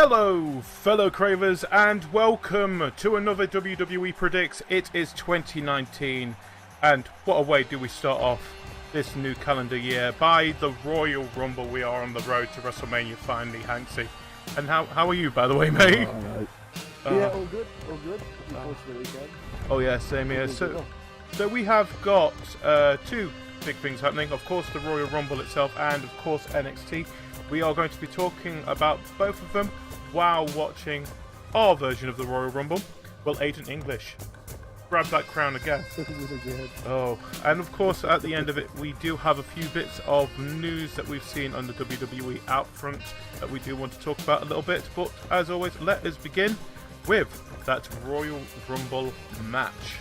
Hello, fellow Cravers, and welcome to another WWE Predicts. It is 2019, and what a way do we start off this new calendar year by the Royal Rumble. We are on the road to WrestleMania finally, Hanksy. And how are you, by the way, mate? Yeah, all good, all good. Looking forward to the weekend. Oh yeah, same here. So we have got two big things happening. Of course, the Royal Rumble itself, and of course NXT. We are going to be talking about both of them while watching our version of the Royal Rumble. Well, Agent English, grab that crown again. Oh, and of course, at the end of it, we do have a few bits of news that we've seen on the WWE Outfront that we do want to talk about a little bit. But as always, let us begin with that Royal Rumble match.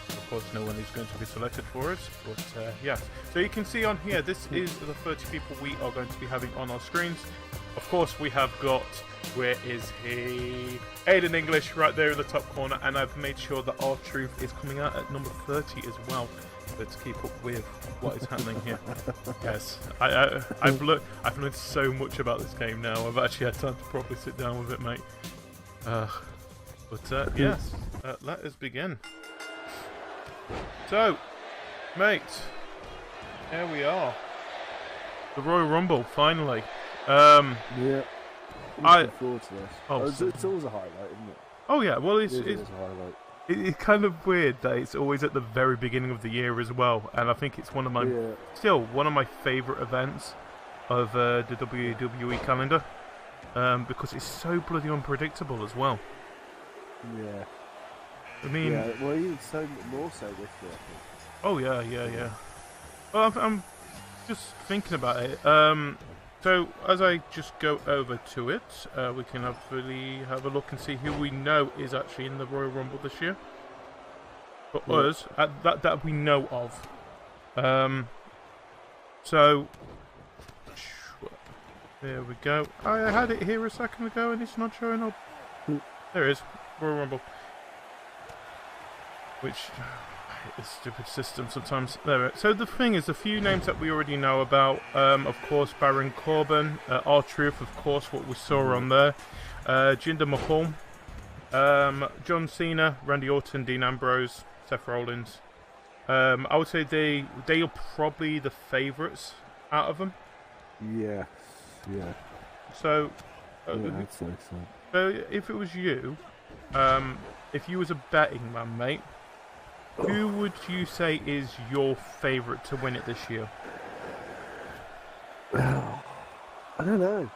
Of course, no one is going to be selected for us, but yeah. So you can see on here, this is the 30 people we are going to be having on our screens. Of course, we have got, where is he? Aiden English right there in the top corner, and I've made sure that R-Truth is coming out at number 30 as well, but to keep up with what is happening here. Yes, I've learned so much about this game now. I've actually had time to properly sit down with it, mate. Yes, let us begin. So, mate, here we are. The Royal Rumble, finally. Yeah, looking forward to this. Oh, it's always a highlight, isn't it? Oh yeah, well it's a highlight. It's kind of weird that it's always at the very beginning of the year as well, and I think it's one of my still one of my favourite events of the WWE calendar, because it's so bloody unpredictable as well. Yeah. I mean, yeah, well, even so more so this year, I think. Oh yeah. Well, I'm just thinking about it. So as I just go over to it, we can hopefully have a look and see who we know is actually in the Royal Rumble this year. For us, that we know of. So there we go. I had it here a second ago and it's not showing up. There it is, Royal Rumble. Which, this stupid system sometimes. There. So the thing is, a few names that we already know about. Of course, Baron Corbin, R-Truth, of course, what we saw on there. Jinder Mahal, John Cena, Randy Orton, Dean Ambrose, Seth Rollins. I would say they are probably the favourites out of them. Yeah. So, I'd say so. So if it was you, if you was a betting man, mate, who would you say is your favourite to win it this year? I don't know.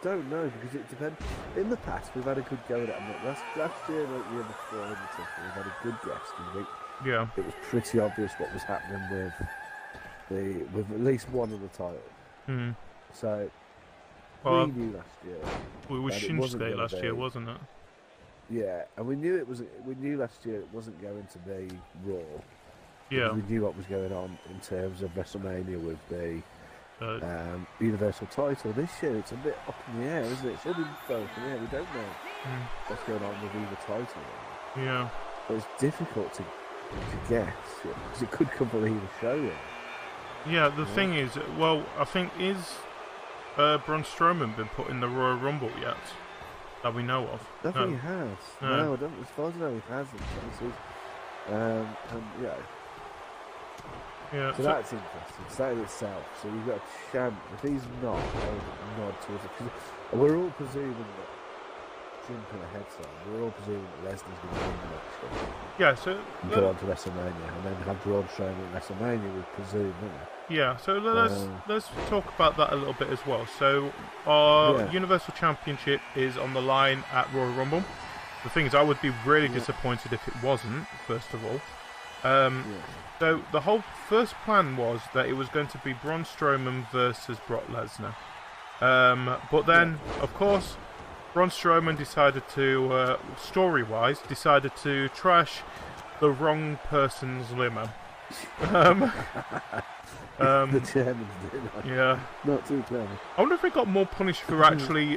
Because it depends. In the past, we've had a good go at it. Last year, like the year before, we've had a good guess. Yeah. It was pretty obvious what was happening with at least one of the titles. So we knew last year. It was Shinsuke last year, wasn't it? Yeah, and we knew last year it wasn't going to be Raw. Yeah. We knew what was going on in terms of WrestleMania with the Universal title. This year it's a bit up in the air, isn't it? It's all been thrown up in the air. We don't know what's going on with either title. Yeah. But it's difficult to guess, because it could come from either show. Yeah, the thing is, well, I think, is Braun Strowman been put in the Royal Rumble yet? That we know of. I don't think he has. No, I don't. As far as I know, he hasn't. Yeah. So that's interesting. So that in itself. So you've got a chance. If he's not, I'll nod towards it. Because we're all presuming that, jumping ahead, so we're all presuming that Lesnar's going to win the next year. Yeah. So go on to WrestleMania, and then have Braun Strowman at WrestleMania. We presume, don't we? Yeah, so let's talk about that a little bit as well. So our Universal Championship is on the line at Royal Rumble. The thing is, I would be really disappointed if it wasn't, first of all. So the whole first plan was that it was going to be Braun Strowman versus Brock Lesnar. But then, of course, Braun Strowman decided to, story-wise, decided to trash the wrong person's limo. The Germans did. Yeah. Not too clever. I wonder if he got more punished for actually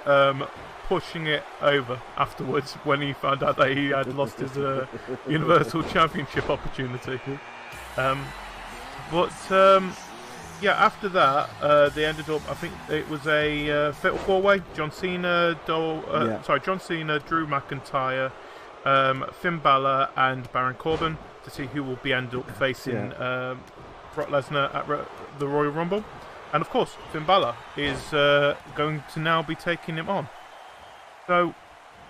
pushing it over afterwards when he found out that he had lost his Universal Championship opportunity. yeah, after that, they ended up. I think it was a fatal four-way. John Cena, John Cena, Drew McIntyre, Finn Balor, and Baron Corbin to see who will end up facing Brock Lesnar at the Royal Rumble. And of course, Finn Balor is going to now be taking him on. So,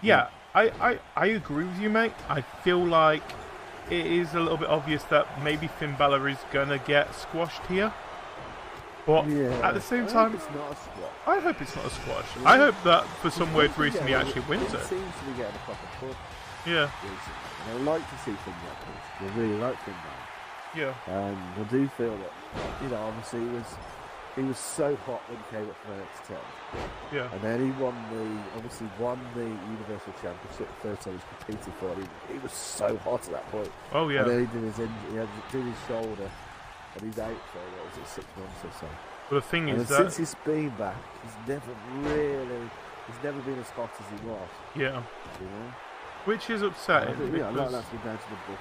yeah, I agree with you, mate. I feel like it is a little bit obvious that maybe Finn Balor is going to get squashed here. But at the same time, it's not a squash. I hope it's not a squash. Yeah. I hope that for some weird reason he actually wins it. It seems to be getting a proper push. Yeah. I like to see Finn get pushed. I really like Finn Balor. Yeah. I do feel that, obviously he was so hot when he came up from NXT. Yeah. And then he won the Universal Championship the first time he competed for it. He was so hot at that point. Oh yeah. And then he did his injury, he had to do his shoulder, and he's out for 6 months or so. Well, the thing is that since he's been back, he's never been as hot as he was. Yeah. You know? Which is upsetting. I like that's been down to the book.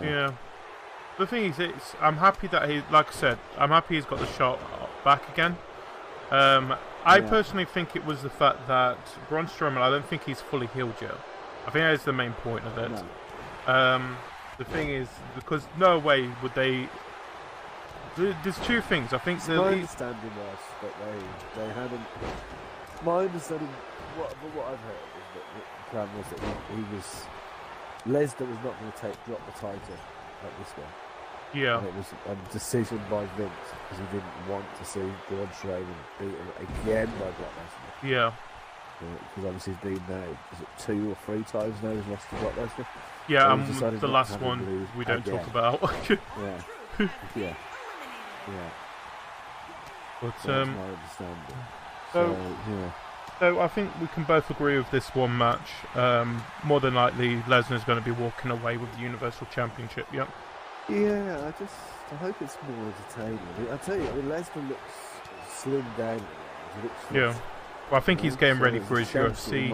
Yeah. The thing is, I'm happy that like I said, I'm happy he's got the shot back again. I personally think it was the fact that Braun Strowman, I don't think he's fully healed yet. I think that is the main point of it. No. The thing is, because no way would they. There's two things. I think my understanding was that they hadn't. My understanding, what I've heard is that the plan was that Lesnar was not going to drop the title at this one. Yeah. And it was a decision by Vince because he didn't want to see Braun Strowman beaten again by Brock Lesnar. Yeah. Because obviously he's been now, is it 2 or 3 times now he's lost to Brock Lesnar? Yeah, and the last one we don't talk about. Yeah. But that's my understanding. So I think we can both agree with this one match. More than likely, Lesnar's going to be walking away with the Universal Championship. Yep. Yeah, I hope it's more entertaining. I tell you, Lesnar looks slimmed down. Well, I think he's getting ready for his UFC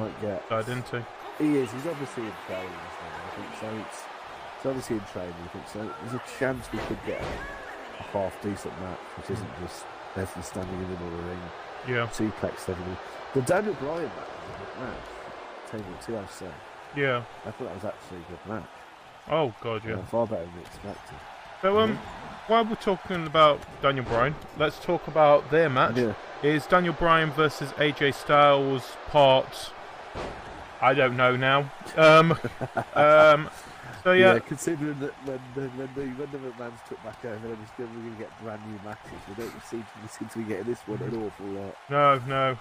side, isn't he? He is. He's obviously in training. I think so. It's obviously in training. I think so. There's a chance we could get a half decent match, which isn't just Lesnar standing in the middle of the ring. Yeah. Suplex everybody. The Daniel Bryan match was a good match. Taking it 2 out of 7. Yeah. I thought that was actually a good match. Oh god, yeah. Far better than expected. So while we're talking about Daniel Bryan, let's talk about their match. Yeah. Is Daniel Bryan versus AJ Styles part? I don't know now. So yeah, considering that when the McMahons took back over, then we're going to get brand new matches. We seem to be getting this one an awful lot. No.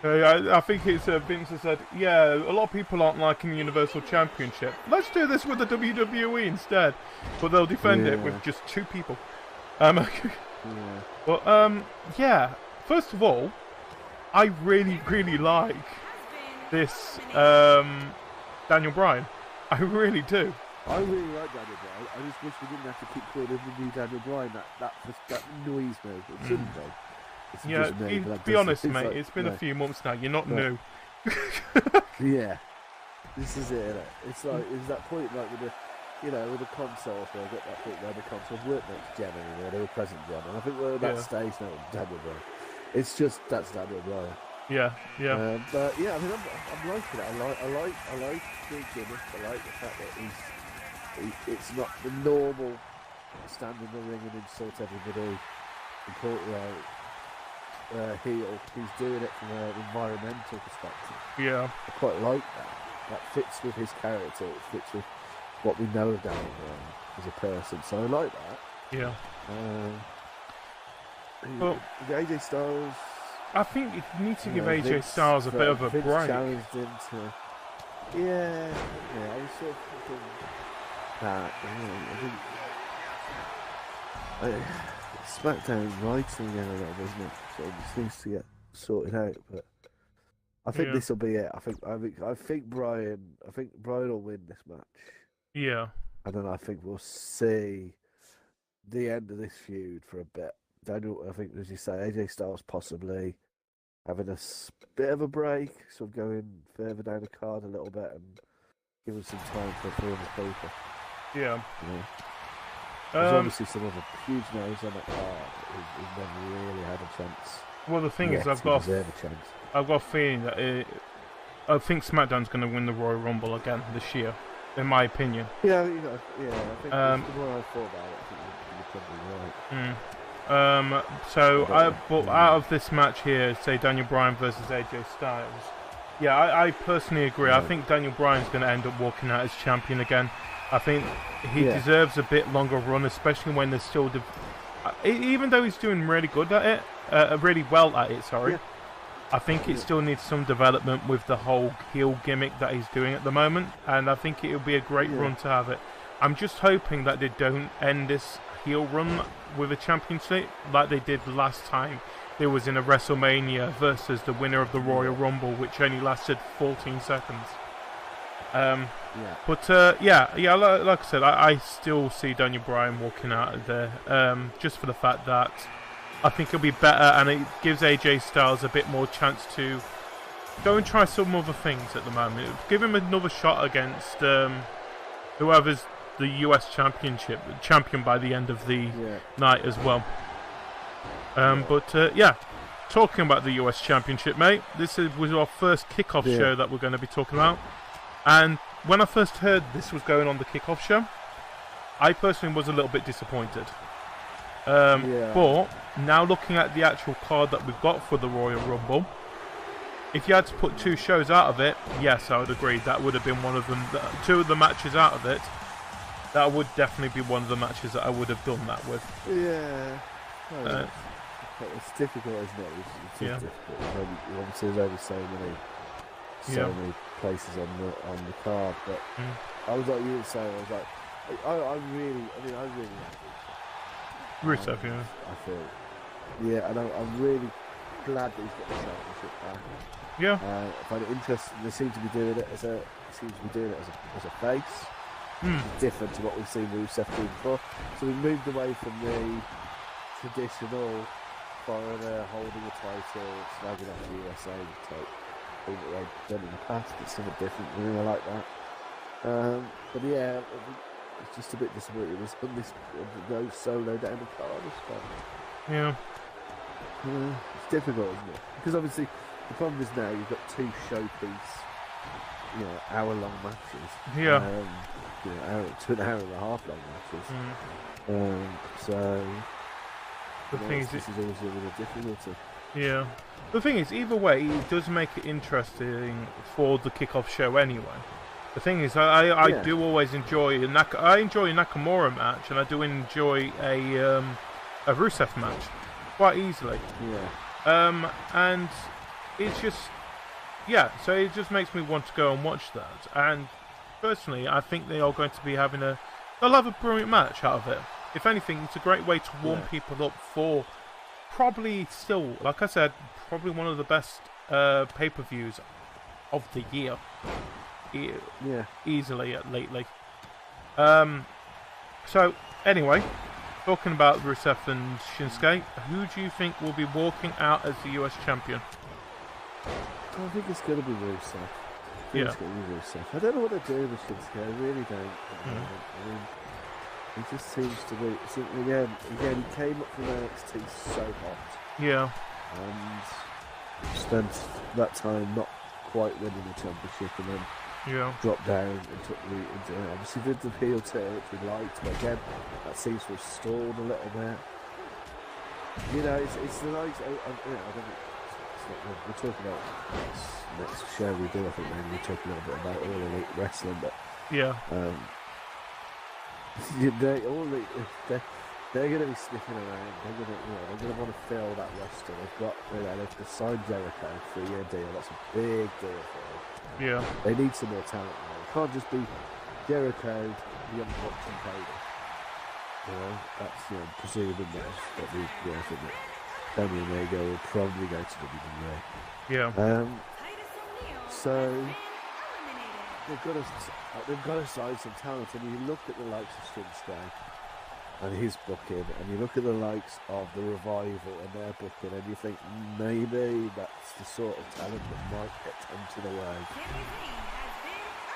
I think it's Vince has said, yeah, a lot of people aren't liking the Universal Championship. Let's do this with the WWE instead, but they'll defend it with just 2 people. But first of all, I really, really like this Daniel Bryan. I really do. I really like Daniel Bryan. I just wish we didn't have to keep calling him the new Daniel Bryan. That annoys me. It shouldn't be. Be honest, mate. It's been a few months now. You're not new. Yeah, this is it. Isn't it? It's like that point like with the consoles. Where I got that point where the consoles weren't next gen anymore. They were present gen, and I think we're at that stage now with Daniel Bryan. It's just that's Daniel Bryan. Yeah. But yeah, I mean, I'm liking it. I like the gimmick. I like the fact that it's not the normal stand in the ring and insult everybody and call it heel. He's doing it from an environmental perspective. Yeah. I quite like that. That fits with his character. It fits with what we know of Daniel Bryan as a person. So I like that. Yeah. The AJ Styles. I think you need to give AJ Styles a bit of a break. Challenged him to. Yeah. I was sort of thinking that. I think SmackDown writing again a little bit, isn't it? So it just needs to get sorted out. But I think this will be it. I think Bryan will win this match. Yeah. And then I think we'll see the end of this feud for a bit. I think, as you say, AJ Styles possibly having a bit of a break, sort of going further down the card a little bit and giving some time for 300 people. Yeah. There's obviously some other huge names on that card. who's never really had a chance. Well, the thing is, I've got a feeling that I think SmackDown's going to win the Royal Rumble again this year, in my opinion. Yeah, I think the more I thought about it, I think you're probably right. But out of this match here, say Daniel Bryan versus AJ Styles, yeah, I personally agree. I think Daniel Bryan's going to end up walking out as champion again. I think he deserves a bit longer run, especially when there's still even though he's doing really good at it, really well at it. Sorry, I think it still needs some development with the whole heel gimmick that he's doing at the moment, and I think it would be a great run to have it. I'm just hoping that they don't end this heel run with a championship like they did last time. It was in a WrestleMania versus the winner of the Royal Rumble, which only lasted 14 seconds. But like I said, I still see Daniel Bryan walking out of there, just for the fact that I think it'll be better, and it gives AJ Styles a bit more chance to go and try some other things at the moment. Give him another shot against whoever's the US champion by the end of the night as well. Talking about the US Championship, mate, was our first kickoff show that we're going to be talking about. And when I first heard this was going on the kickoff show, I personally was a little bit disappointed. But now looking at the actual card that we've got for the Royal Rumble, if you had to put two shows out of it, yes, I would agree. That would have been one of them. Two of the matches out of it, that would definitely be one of the matches that I would have done that with. Yeah. It's difficult, isn't it? It's difficult. Obviously, there's only so many places on the card. But I was like you were saying, I was like, I really like Rusev. I feel, and I'm really glad that he's got the championship back. Yeah. I find it interesting. They seem to be doing it as a face. Different to what we've seen Rusev do before. So we moved away from the traditional foreigner holding a title, slagging off the USA type thing that they've done in the past. It's something different. I really like that. But yeah, it's just a bit disappointing. There's been this no solo down the card as well. Yeah. It's difficult, isn't it? Because obviously the problem is now you've got two showpiece, hour-long matches. Yeah. 2.5 hour long matches. So the thing is, this is always a little difficulty. Yeah. The thing is, either way, it does make it interesting for the kickoff show anyway. The thing is, I do always enjoy I enjoy a Nakamura match, and I do enjoy a Rusev match quite easily. Yeah. And it's just so it just makes me want to go and watch that. And personally, I think they are going to be having they'll have a brilliant match out of it. If anything, it's a great way to warm people up for probably still, like I said, probably one of the best pay-per-views of the year. Easily lately. So, anyway, talking about Rusev and Shinsuke, who do you think will be walking out as the US champion? I think it's going to be Rusev. It's going to be Rusev. I don't know what they're doing with Shinsuke. I really don't. I mean, he just seems to be. Again, he came up from NXT so hot. Yeah. And spent that time not quite winning the championship, and then dropped down and took the. Obviously, did the heel turn, which we liked, but again, that seems to have stalled a little bit. It's the likes. I don't think. We're talking about next show we do. I think maybe we're talking a little bit about All Elite Wrestling, but they're going to be sniffing around. They're going to want to fill that roster. They've signed Jericho for a 3-year deal. That's a big deal for them. Yeah. They need some more talent now. It can't just be Jericho, Young Bucks, and Cody. That's presuming that I think that Tony Omega will probably go to WWE. Yeah. So they've got to sign some talent, and you look at the likes of Shinsuke and his booking, and you look at the likes of the Revival and their booking, and you think maybe that's the sort of talent that might get tempted away.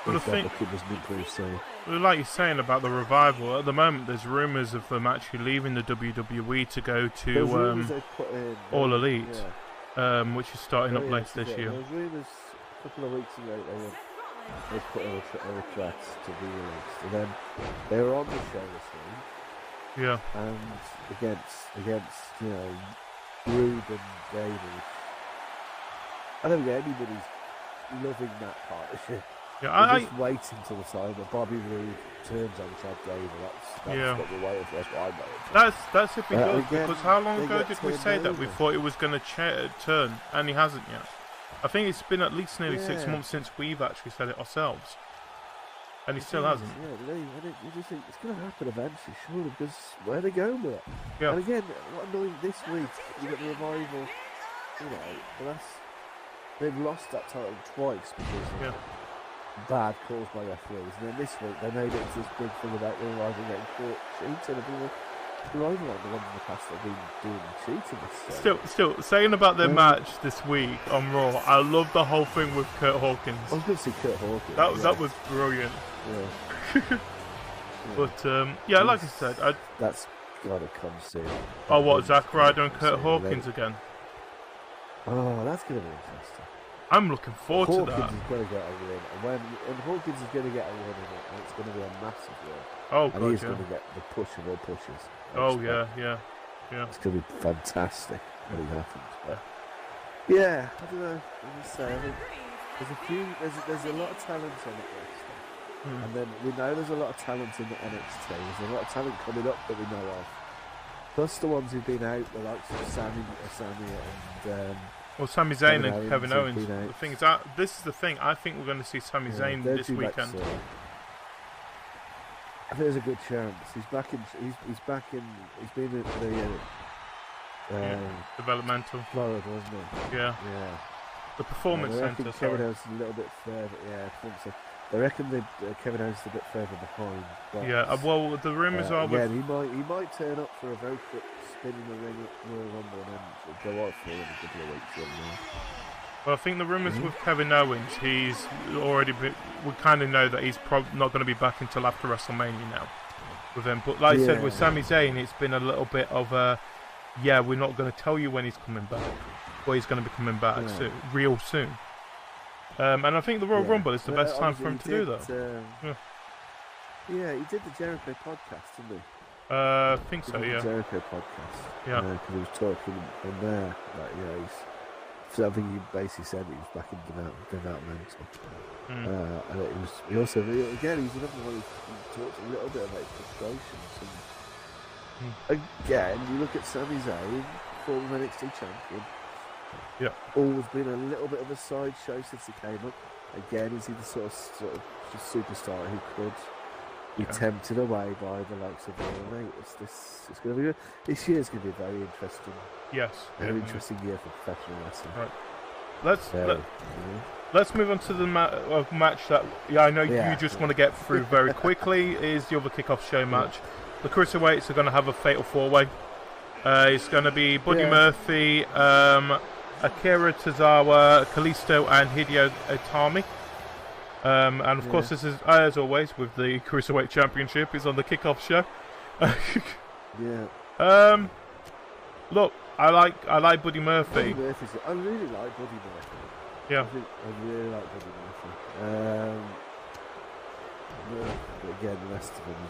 Well, if their booking doesn't improve soon. Well, like you're saying about the revival, at the moment there's rumours of them actually leaving the WWE to go to All Elite, which is starting up later this year. There was rumours a couple of weeks ago they put a request to be released, and then they were on the show this week. Yeah. And against Rude and David. I don't think anybody's loving that partnership. Yeah, I'm just waiting till the time that Bobby Roode turns on Chad Gable. That's what we're waiting for. That's what I'm waiting for. That's if he does. Because how long ago did we say that we thought it was going to turn, and he hasn't yet? I think it's been at least nearly 6 months since we've actually said it ourselves, and he still hasn't. Yeah, you just think it's going to happen eventually, surely, because where are they going with it? Yeah. And again, what annoying this week, you got the revival. But they've lost that title twice because of bad calls by referees, and then this week they made it into this big thing about the revival getting caught cheating. The revival aren't the ones in the past that have been doing cheating. Still saying about their match this week on Raw, I love the whole thing with Kurt Hawkins. I was going to see Kurt Hawkins. That was brilliant. Yeah. But like I said, that's gotta come soon. Oh, what, Zack Ryder and Kurt Hawkins again? Oh, that's gonna be interesting. I'm looking forward to that. Hawkins is going to get a win, and Hawkins is going to get a win in it, and it's going to be a massive win. Oh, and he's going to get the push of all pushes. Oh, yeah. It's going to be fantastic when it happens. But yeah, I don't know. As I say, I think there's a lot of talent on it, and then we know there's a lot of talent in the NXT. There's a lot of talent coming up that we know of. Plus the ones who've been out, the likes of Sammy and. Well, Sami Zayn and Kevin Owens. The thing is, this is the thing. I think we're going to see Sami Zayn this weekend. I think there's a good chance. He's back in. He's back in. He's been at the developmental Florida, wasn't he? Yeah. The Performance Center. Kevin Owens is a little bit further. Yeah, I think so. They reckon that Kevin Owens is a bit further behind. But, well, the rumours are. Yeah, he might turn up for a very quick spin in the ring at Royal Rumble and then go out for a couple of weeks. Well, I think the rumours with Kevin Owens, he's already. We kind of know that he's not going to be back until after WrestleMania now with him. But like I said, with Sami Zayn, it's been a little bit of a. Yeah, we're not going to tell you when he's coming back, but he's going to be coming back real soon. And I think the Royal Rumble is the best time for him to do that. Yeah, he did the Jericho podcast, didn't he? I think so, the Jericho podcast. Yeah. Because he was talking on there, so I think he basically said he was back in developmental. And it was, he also, again, he's another one who talked a little bit about frustrations. And again, you look at Sami Zayn, former NXT champion. Yeah. Always been a little bit of a sideshow since he came up. Again, is he the sort of just superstar who could be tempted away by the likes of the Elite? It's going to be this year's going to be a very interesting. Yes. Very interesting year for professional wrestling. Right. Let's move on to the match that I know you just want to get through very quickly. Is the other kickoff show match. The Cruiserweights are going to have a fatal 4-way. It's going to be Buddy Murphy, Akira Tozawa, Kalisto, and Hideo Itami. And of course, this is, as always, with the Cruiserweight Championship, is on the kickoff show. Look, I like Buddy Murphy. I really like Buddy Murphy. Yeah. I really like Buddy Murphy. But again, the rest of them I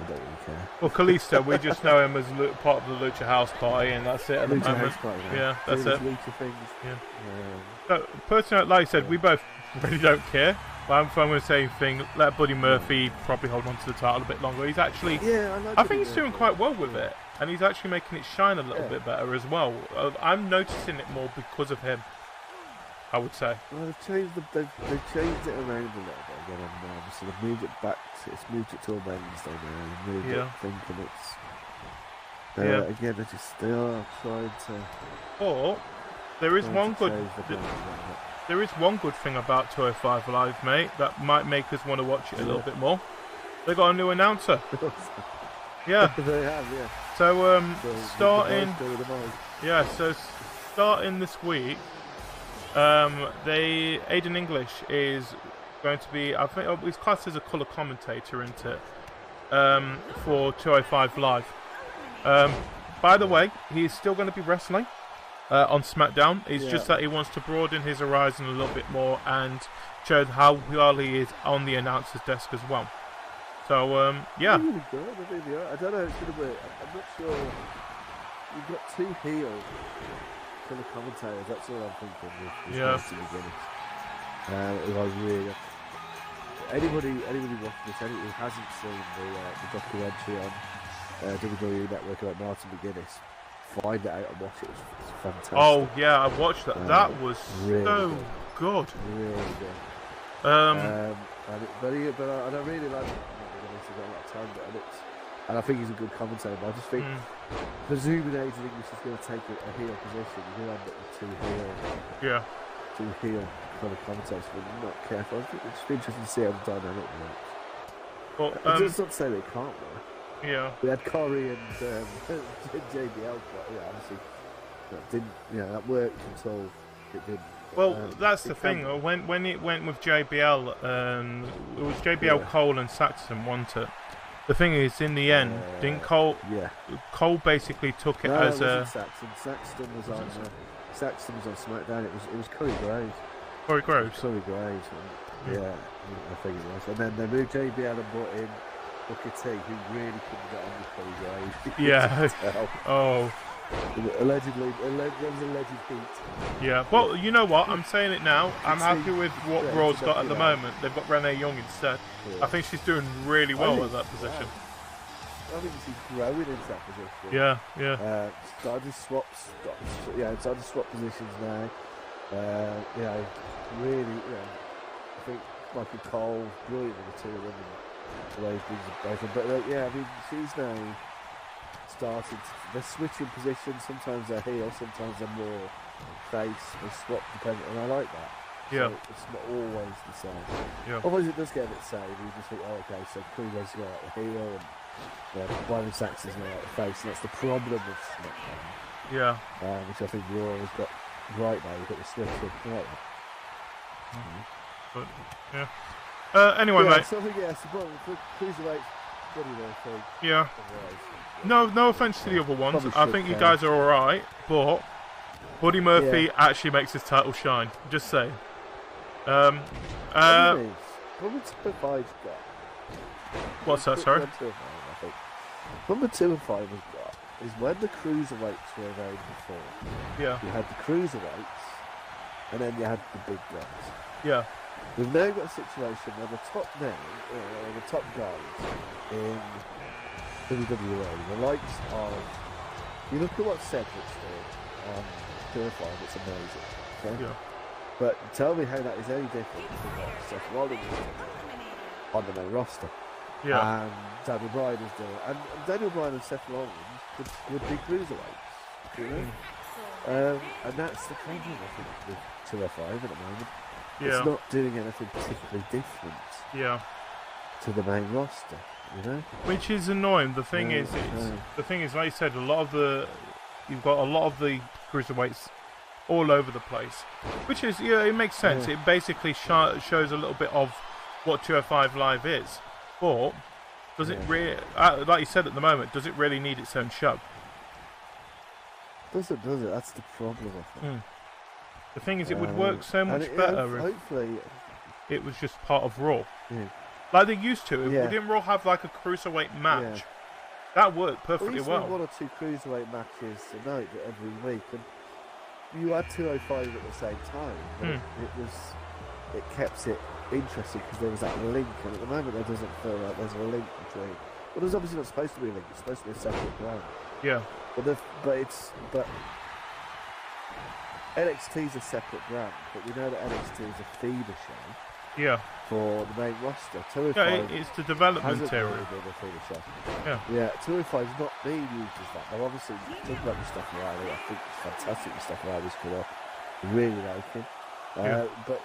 don't really care. Well, Kalisto, we just know him as part of the Lucha House Party, and that's it at the moment. Yeah, that's it. Lucha things. Yeah. So, personally, like I said, we both really don't care. But I'm going to say thing. Let Buddy Murphy probably hold on to the title a bit longer. He's actually, I think he's doing quite well with it, and he's actually making it shine a little bit better as well. I'm noticing it more because of him, I would say. Well, they've changed it around a little bit again, and so they've moved it back. It's moved it to a Wednesday now. They've moved it, thinking it's. Again, they are trying to. Or there is one good. There is one good thing about 205 Live, mate, that might make us want to watch it a little bit more. They got a new announcer. Yeah. They have, yeah. So starting this week, Aiden English is going to be, I think, he's classed as a colour commentator, isn't it? For 205 Live. By the way, he's still going to be wrestling on SmackDown. It's just that he wants to broaden his horizon a little bit more and show how well he is on the announcer's desk as well. So, yeah. They're really good. They're really good. I don't know. It's going to be. I'm not sure. You've got two heels for the commentators. That's all I'm thinking. With Martin McGuinness. If I really. Anybody watching this, who hasn't seen the documentary on WWE Network about Martin McGuinness, find it out and watch it. It's fantastic. Oh yeah, I watched that. That was really so good. Really good. Um, but I don't really like it. I've got a lot of time, and I think he's a good commentator. But I just think presuming Age of English is going to take a heel position, you're going to end up with two heel kind of commentators. But I'm not careful. I think it's just interesting to see how the dynamic works. Well, it's not to say they can't work. Yeah. We had Corey and JBL, but obviously that worked until it didn't. Well, that's the thing. When it went with JBL, it was JBL, Cole, and Saxton, wasn't it? The thing is, in the end, didn't Cole? Yeah. Cole basically took it as a. Saxton was on SmackDown. It was Corey Graves. Corey Graves. Corey Graves. Yeah, I think it was. And then they moved JBL and brought in Booker T, who really couldn't get on with Corey Graves. Yeah. Oh. Allegedly, there was alleged heat. Yeah, well, you know what? I'm saying it now. I'm happy with what Raw's got at the moment. They've got Renee Young instead. Yeah. I think she's doing really well at that position. I think she's growing into that position. Yeah. Started to swap positions now. Really, I think Michael Cole, brilliant with the two of them, and the way he brings them both. But I mean, she's now started. They're switching positions. Sometimes they're heel, sometimes they're more face. They swap depending, and I like that. Yeah. So it's not always the same. Yeah. Otherwise, it does get a bit samey. You just think, okay, so Kruger's got the heel, and Byron Saxon's got the face, and that's the problem with SmackDown. Yeah. Which I think Raw has got right now. You've got the switch right. But yeah. Anyway, mate. So I think for Cruiserweight, what do you think? Yeah. No offense to the other ones. I think you guys are alright, but Buddy Murphy actually makes his title shine. Just saying. Number 2 and 5's got. What's that, sorry? Number 2 and 5 has got is when the Cruiserweights were available before. Yeah. You had the Cruiserweights, and then you had the big guys. Yeah. We've now got a situation where the top men, the top guys in WWE, the likes of, you look at what Cedric's doing on Purify, it's amazing. Okay? Yeah. But tell me how that is any different from what Seth Rollins is doing on the main roster. Yeah. And Daniel Bryan is doing. And Daniel Bryan and Seth Rollins would be cruiserweights. You know? And that's the problem, I think, with 205 at the moment. Yeah. It's not doing anything particularly different. Yeah. To the main roster, you know. Which is annoying. The thing is, like you said, you've got a lot of the cruiserweights all over the place. Which is, it makes sense. Yeah. It basically shows a little bit of what 205 Live is. But does it really, like you said at the moment, does it really need its own show? Does it? That's the problem, I think. The thing is, it would work so much better if hopefully it was just part of Raw. Yeah. Like they used to. Didn't Raw have like a cruiserweight match? Yeah. That worked perfectly well. One or two cruiserweight matches a night every week, and you had 205 at the same time. But it kept it interesting because there was that link, and at the moment there doesn't feel like there's a link between. Well, there's obviously not supposed to be a link. It's supposed to be a separate brand. Yeah. But NXT's a separate brand, but we know that NXT is a feeder show. Yeah. For the main roster, 205 it's the development area. Yeah, 205 is not being used as that. Now, obviously, talking about the stuff around it, I think it's fantastic the stuff around this put up. I really like him. But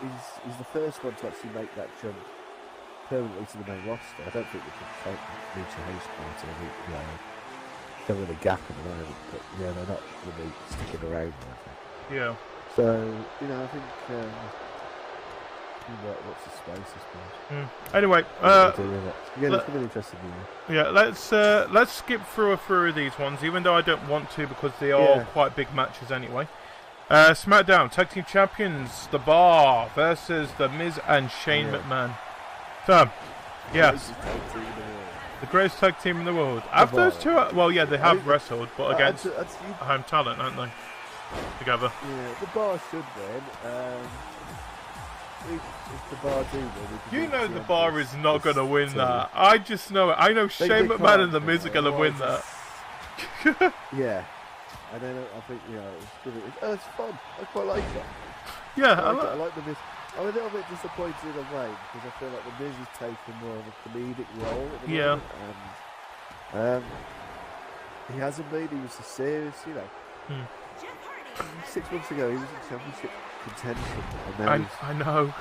he's the first one to actually make that jump permanently to the main roster. I don't think we can reach a host party. They're in a gap at the moment, but they're not really sticking around, I think. Yeah. So, I think what's the space, I suppose. Anyway, it's going to be interesting. Yeah, let's skip through a few of these ones, even though I don't want to because they are quite big matches anyway. SmackDown Tag Team Champions, The Bar versus The Miz and Shane McMahon. So, yes, the greatest tag team in the world. Have those two? Well, yeah, they have wrestled, but against home talent, aren't they? Together. Yeah, The Bar should win. If The Bar do win, you know The Bar is not going to win that. I just know it. I know Shane McMahon and The Miz are going to win that. Yeah. I don't know. I think it's fun. I quite like it. Yeah, I like The Miz. I'm a little bit disappointed in a way because I feel like The Miz is taking more of a comedic role at the moment, and he hasn't been. He was a serious, 6 months ago he was in championship contention, and now I know.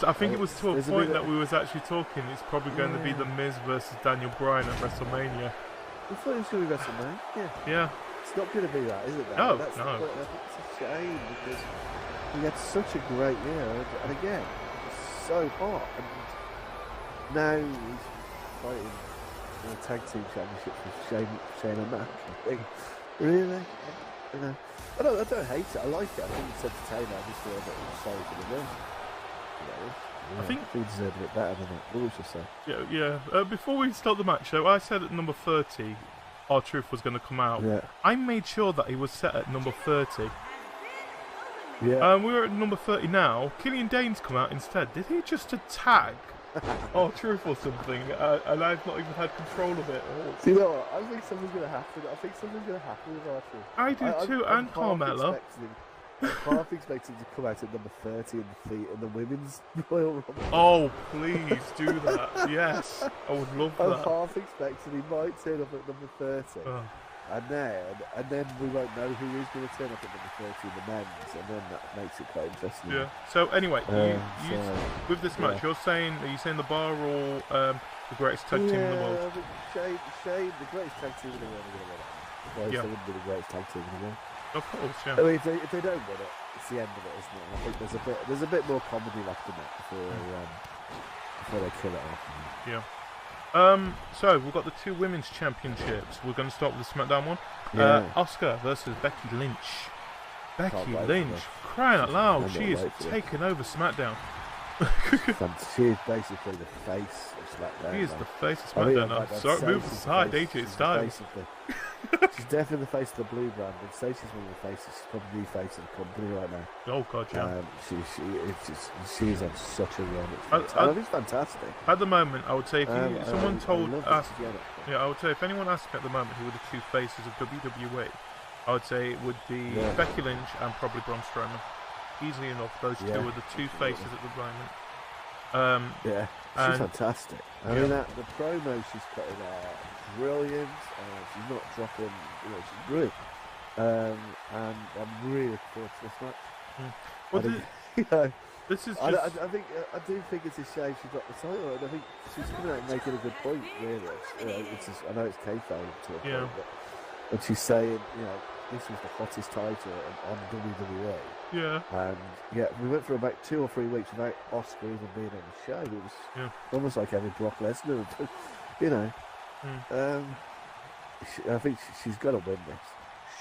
I think it was to a point that we was actually talking. It's probably going to be The Miz versus Daniel Bryan at WrestleMania. I thought it was going to be WrestleMania. Yeah. It's not going to be that, is it? No, That's no. It's a shame because he had such a great year, and again, it's so hot. And now he's fighting in a tag team championship with Shane and Mac. Really? I don't hate it. I like it. I think it's entertaining. I just feel a bit sorry for the win. I think he deserved a bit better than it. What was you say? Yeah. Before we start the match, though, I said at number 30, R-Truth was going to come out. Yeah. I made sure that he was set at number 30. Yeah. We're at number 30 now. Killian Dane's come out instead. Did he just attack R-Truth or something? And I've not even had control of it. See, you know what? I think something's going to happen. I think something's going to happen with R-Truth. I do too, and Carmella. I'm half expecting to come out at number 30 in the women's Royal Rumble. Oh, please do that. Yes, I would love that. I'm half expecting he might turn up at number 30. And then we won't know who is going to turn up at number 30 in the men's, and then that makes it quite interesting. Yeah. So anyway, with this match, are you saying The Bar or the greatest tag team in the world? Shane, the greatest tag team in the world, are going to win it. Otherwise, they wouldn't be the greatest tag team in the world. Of course, yeah. I mean, if they don't win it, it's the end of it, isn't it? And I think there's a bit more comedy left in it before they kill it off. Yeah. So we've got the two women's championships. We're going to start with the SmackDown one. Yeah. Oscar versus Becky Lynch. Becky Lynch, crying out loud, she is taking over SmackDown. She is basically the face of SmackDown. She is the face of SmackDown. Sorry, move aside, AJ Styles. She's definitely the face of the blue brand, and say she's one of the faces. She's probably the face of the company right now. Oh god, yeah. She's on such a run. It's fantastic. At the moment, I would say if someone I would say if anyone asked me at the moment who were the two faces of WWE, I would say it would be Becky Lynch and probably Braun Strowman. Easily enough, those two are the two faces at the moment. She's fantastic. I mean, the promo she's cutting are brilliant. She's not dropping, she's brilliant. And I'm really looking forward to this match. Well, this is just... I do think it's a shame she got the title, and I think she's coming out and making a good point, really. I know it's kayfabe to a point, but she's saying, this was the hottest title on WWE. Yeah. And we went for about 2 or 3 weeks without Oscar even being on the show. It was almost like having Brock Lesnar. I think she's got to win this.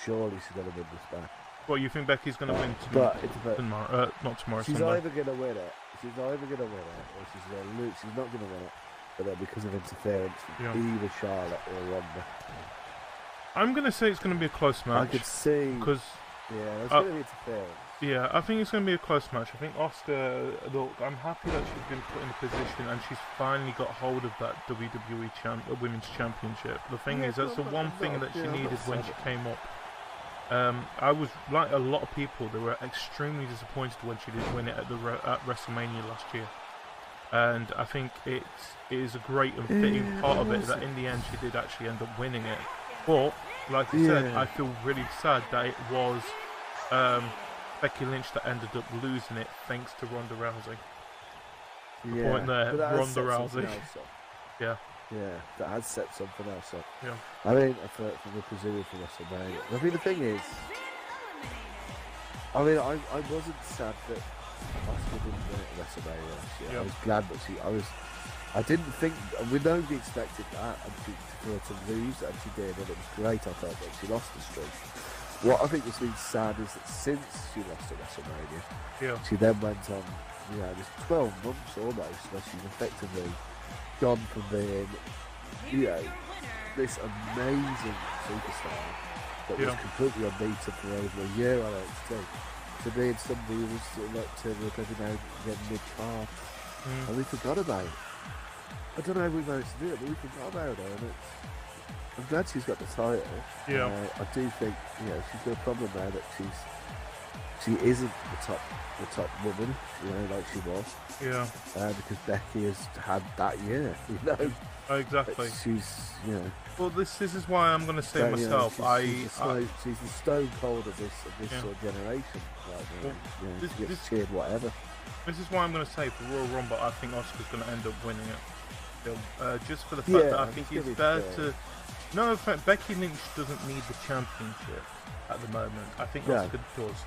Surely she's going to win this back. Well, you think Becky's going to win tomorrow? Not tomorrow. She's Sunday. either going to win it. She's either going to win it, or she's going to lose. She's not going to win it, but because of interference from either Charlotte or Ronda. I'm going to say it's going to be a close match. I could see because there's going to be interference. Yeah, I think it's going to be a close match. I think Oscar, look, I'm happy that she's been put in a position and she's finally got hold of that WWE Women's Championship. The thing is, that's the one thing that she needed when she came up. I was, like a lot of people, they were extremely disappointed when she didn't win it at WrestleMania last year. And I think it is a great and fitting part of it that in the end she did actually end up winning it. But, like you said, I feel really sad that it was Becky Lynch that ended up losing it thanks to Ronda Rousey. The point there, Ronda Rousey. Yeah, that has set something else up. Yeah. I mean, for the presuming for WrestleMania. I mean, the thing is, I wasn't sad that Asuka didn't win at WrestleMania last year. Yeah. I was glad that I didn't think, we nobody expected that, and for her to lose, and she did, and it was great. I felt that she lost the streak. What I think has been sad is that since she lost at WrestleMania, she then went on, this 12 months almost, where she's effectively gone from being, this amazing superstar that was completely unbeaten for over a year on NXT, to being somebody who was sort of like turning up every now and again mid-card, and we forgot about it. I don't know how we managed to do it, but we forgot about her, and I'm glad she's got the title. Yeah. I do think, she's got a problem now that she isn't the top woman, like she was. Yeah. Because Becky has had that year, Exactly. She's, Well, this is why I'm going to say myself. She's the stone cold of this sort of generation. Like, she gets cheered whatever. This is why I'm going to say for Royal Rumble, I think Asuka's going to end up winning it. Just for the fact that I think it's fair to. No, in fact, Becky Lynch doesn't need the championship at the moment. I think Asuka does.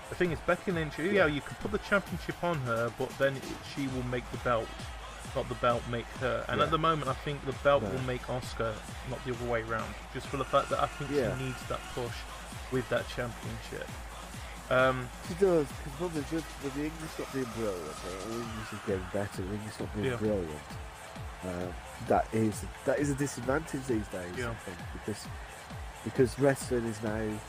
The thing is, Becky Lynch, you can put the championship on her, but then she will make the belt, not the belt make her. And at the moment, I think the belt will make Asuka, not the other way around. Just for the fact that I think she needs that push with that championship. She does, because with the English not being brilliant, the English is getting better, the English not being brilliant. That is a disadvantage these days, I think, because wrestling is now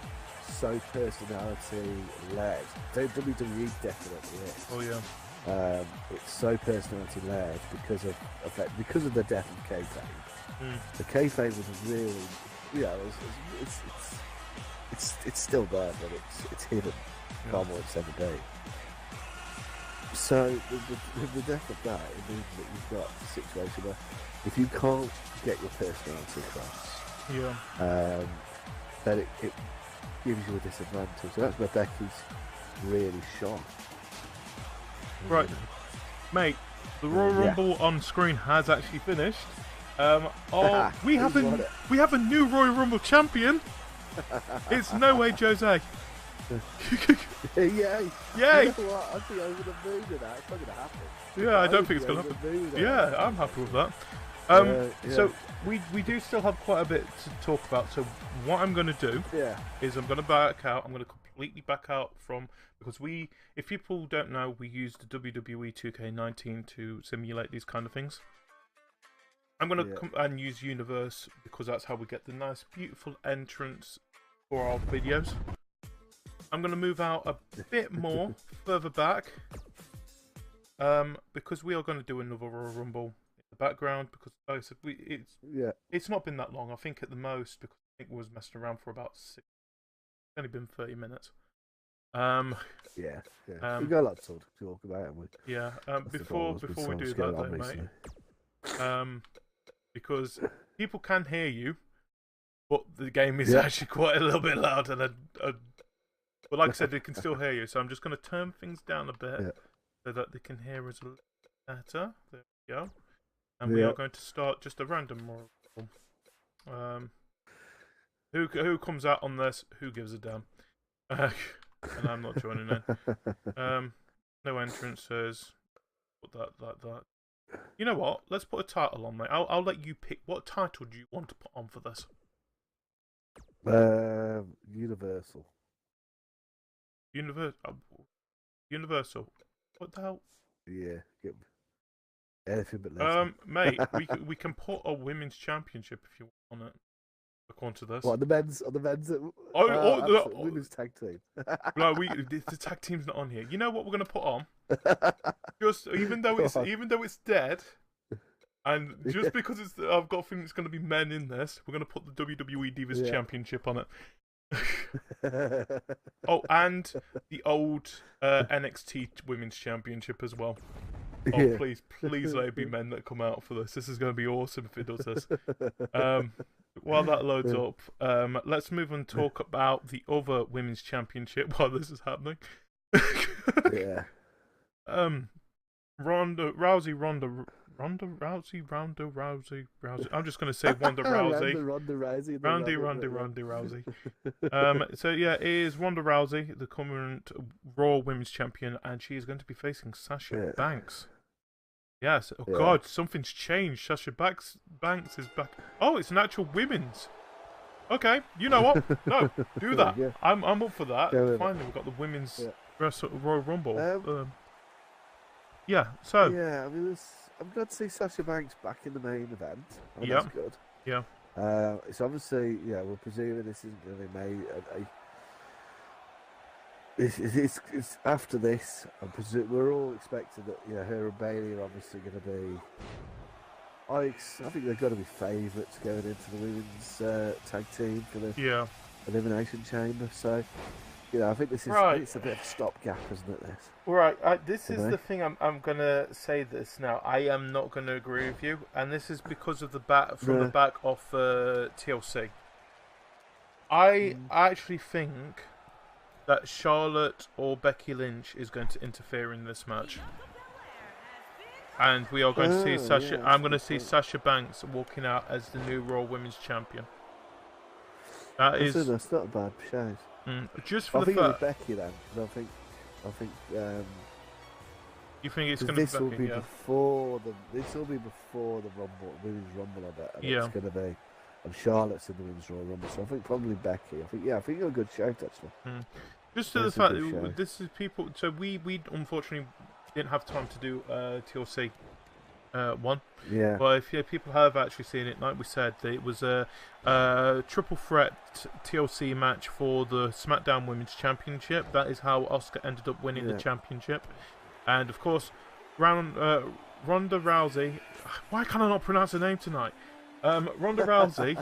so personality led. WWE definitely is. Oh yeah. It's so personality led because of the death of kayfabe. The kayfabe was really, it's still there, but it's hidden far more it's ever been. So with the death of that, it means that you've got a situation where if you can't get your personality across, then it gives you a disadvantage. So that's where Becky's really shone. Right, mate. The Royal Rumble on screen has actually finished. We have a new Royal Rumble champion. It's No Way Jose. Yay! Yay! You know what? I'd be over the moon with that. It's not going to happen. Yeah, I don't think it's going to happen. Yeah, I'm happy with that. So we do still have quite a bit to talk about. So what I'm going to do is I'm going to back out. I'm going to completely back out from, because if people don't know, we use the WWE 2K19 to simulate these kind of things. I'm going to come and use Universe because that's how we get the nice, beautiful entrance for our videos. I'm going to move out a bit more further back because we are going to do another Royal Rumble in the background because like I said, it's not been that long. I think at the most, because I think we was messing around for about 6. It's only been 30 minutes. We've got a lot to talk about, haven't we? Before we do that, though, mate, because people can hear you, but the game is actually quite a little bit loud, and but like I said, they can still hear you. So I'm just going to turn things down a bit so that they can hear us a little better. There we go. And we are going to start just a random roll. Who comes out on this? Who gives a damn? And I'm not joining in. No entrances. Put that. You know what? Let's put a title on, mate. I'll let you pick. What title do you want to put on for this? Universal. Universal. What the hell? Yeah. Anything but less. Mate, we can put a women's championship if you want on it. According to this. What, on the men's? Women's tag team. No, the tag team's not on here. You know what we're gonna put on? Just even though it's dead, and just because I've got a feeling it's gonna be men in this, we're gonna put the WWE Divas Championship on it. Oh, and the old NXT Women's Championship as well. Oh, please let it be men that come out for this. This is going to be awesome if it does this. While that loads up, let's move and talk about the other Women's Championship while this is happening. Ronda Rousey. I'm just going to say Ronda Rousey. Ronda Rousey. Ronda Rousey. So yeah, it is Ronda Rousey, the current Raw Women's Champion, and she is going to be facing Sasha Banks. Yes. Oh God, something's changed. Sasha Banks is back. Oh, it's an actual women's. Okay, you know what? No, do that. I'm up for that. Finally, we've got the women's Royal Rumble. Yeah. So. Yeah, I mean, I'm glad to see Sasha Banks back in the main event. That's good. Yeah. It's obviously, we're presuming this isn't going to be made. It's after this. We're all expecting that her and Bailey are obviously going to be. I think they've got to be favourites going into the women's tag team for the Elimination Chamber. So, I think this is it's a bit of a stopgap, isn't it? This. Right. This is the thing. I'm going to say this now. I am not going to agree with you, and this is because of the back of TLC. I actually think that Charlotte or Becky Lynch is going to interfere in this match. And we are going to see Sasha. I'm going to see Sasha Banks walking out as the new Raw Women's Champion. That's not a bad show. Just for I think it'll be Becky then. I think. You think it's going to be Becky? This will be before the Rumble, Women's Rumble. I bet. It's going to be. And Charlotte's in the Women's Royal Rumble, so I think probably Becky. I think you're a good shout actually. Just to the fact that this is people. So we unfortunately didn't have time to do TLC 1. Yeah. But if people have actually seen it, like we said, it was a triple threat TLC match for the SmackDown Women's Championship. That is how Asuka ended up winning the championship. And of course, Ronda Rousey. Why can I not pronounce her name tonight? Ronda Rousey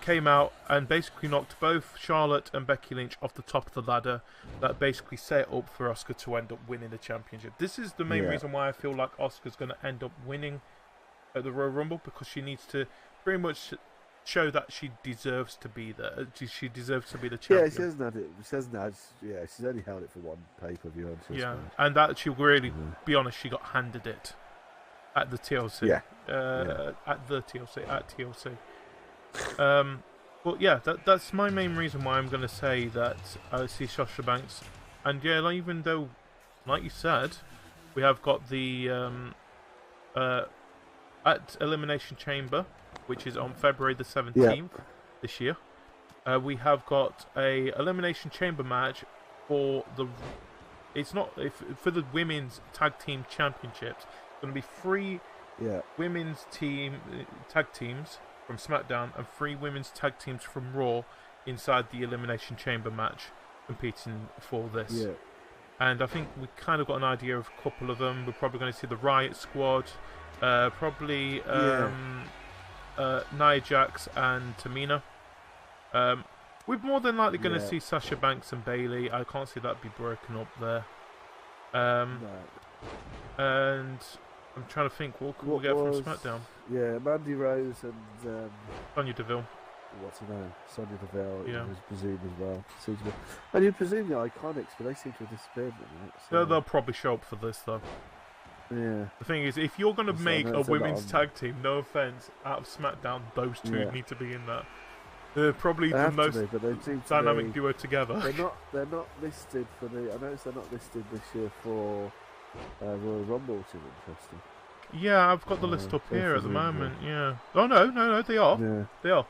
came out and basically knocked both Charlotte and Becky Lynch off the top of the ladder. That basically set up for Asuka to end up winning the championship. This is the main reason why I feel like Asuka's going to end up winning at the Royal Rumble, because she needs to pretty much show that she deserves to be there. She deserves to be the champion. Yeah, she hasn't had it. She's only held it for one pay-per-view. And that she really, be honest, she got handed it. At the TLC. At TLC. But that's my main reason why I'm going to say that I see Sasha Banks. And even though, like you said, we have got the at Elimination Chamber, which is on February the 17th this year, we have got a Elimination Chamber match for the. It's not for the women's tag team championships. Going to be 3 women's tag teams from SmackDown and 3 women's tag teams from Raw inside the Elimination Chamber match competing for this. And I think we kind of got an idea of a couple of them. We're probably going to see the Riot Squad, probably Nia Jax and Tamina. We're more than likely going to see Sasha Banks and Bailey. I can't see that be broken up there. And I'm trying to think, what we'll get from SmackDown? Yeah, Mandy Rose and Sonya Deville. What's her name? Sonya Deville. Was presumed as well. And you presume the Iconics, but they seem to have disappeared. So they'll probably show up for this though. Yeah. The thing is, if you're going to make a women's tag team, no offense, out of SmackDown, those two need to be in that. They're probably the most dynamic duo together. They're not listed for the. I noticed they're not listed this year for Royal Rumble, which is interesting. Yeah, I've got the list up here at the moment. Yeah. Oh no, they are. Yeah. They are.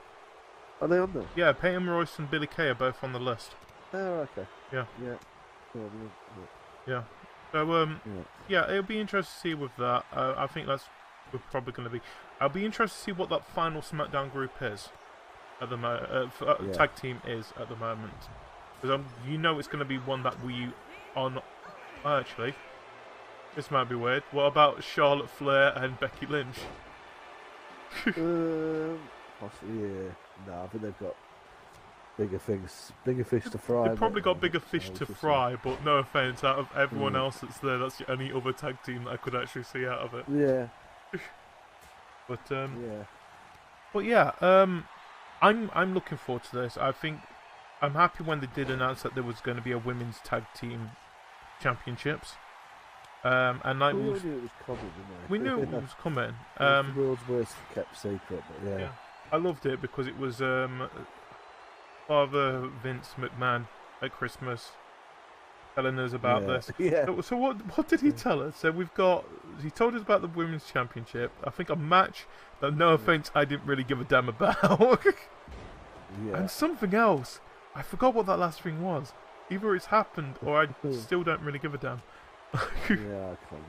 Are they on there? Yeah, Peyton Royce and Billie Kay are both on the list. Oh, okay. Yeah. Yeah. So it'll be interesting to see with that. I think we're probably going to be. I'll be interested to see what that final SmackDown group is at the tag team is at the moment, because it's going to be one that we on. Actually, this might be weird. What about Charlotte Flair and Becky Lynch? Possibly, yeah. No, I think they've got bigger fish to fry. They've probably got bigger fish to fry, but no offense, out of everyone else that's there, that's the only other tag team that I could actually see out of it. Yeah. I'm looking forward to this. I think I'm happy when they did announce that there was going to be a women's tag team championships. And like we all knew it was coming, didn't we knew it was coming. It was the world's worst kept secret, but yeah. I loved it because it was Father Vince McMahon at Christmas telling us about this. Yeah. So what did he tell us? So he told us about the Women's Championship. I think a match that, no offense, I didn't really give a damn about. And something else. I forgot what that last thing was. Either it's happened or I still don't really give a damn. Yeah, I can't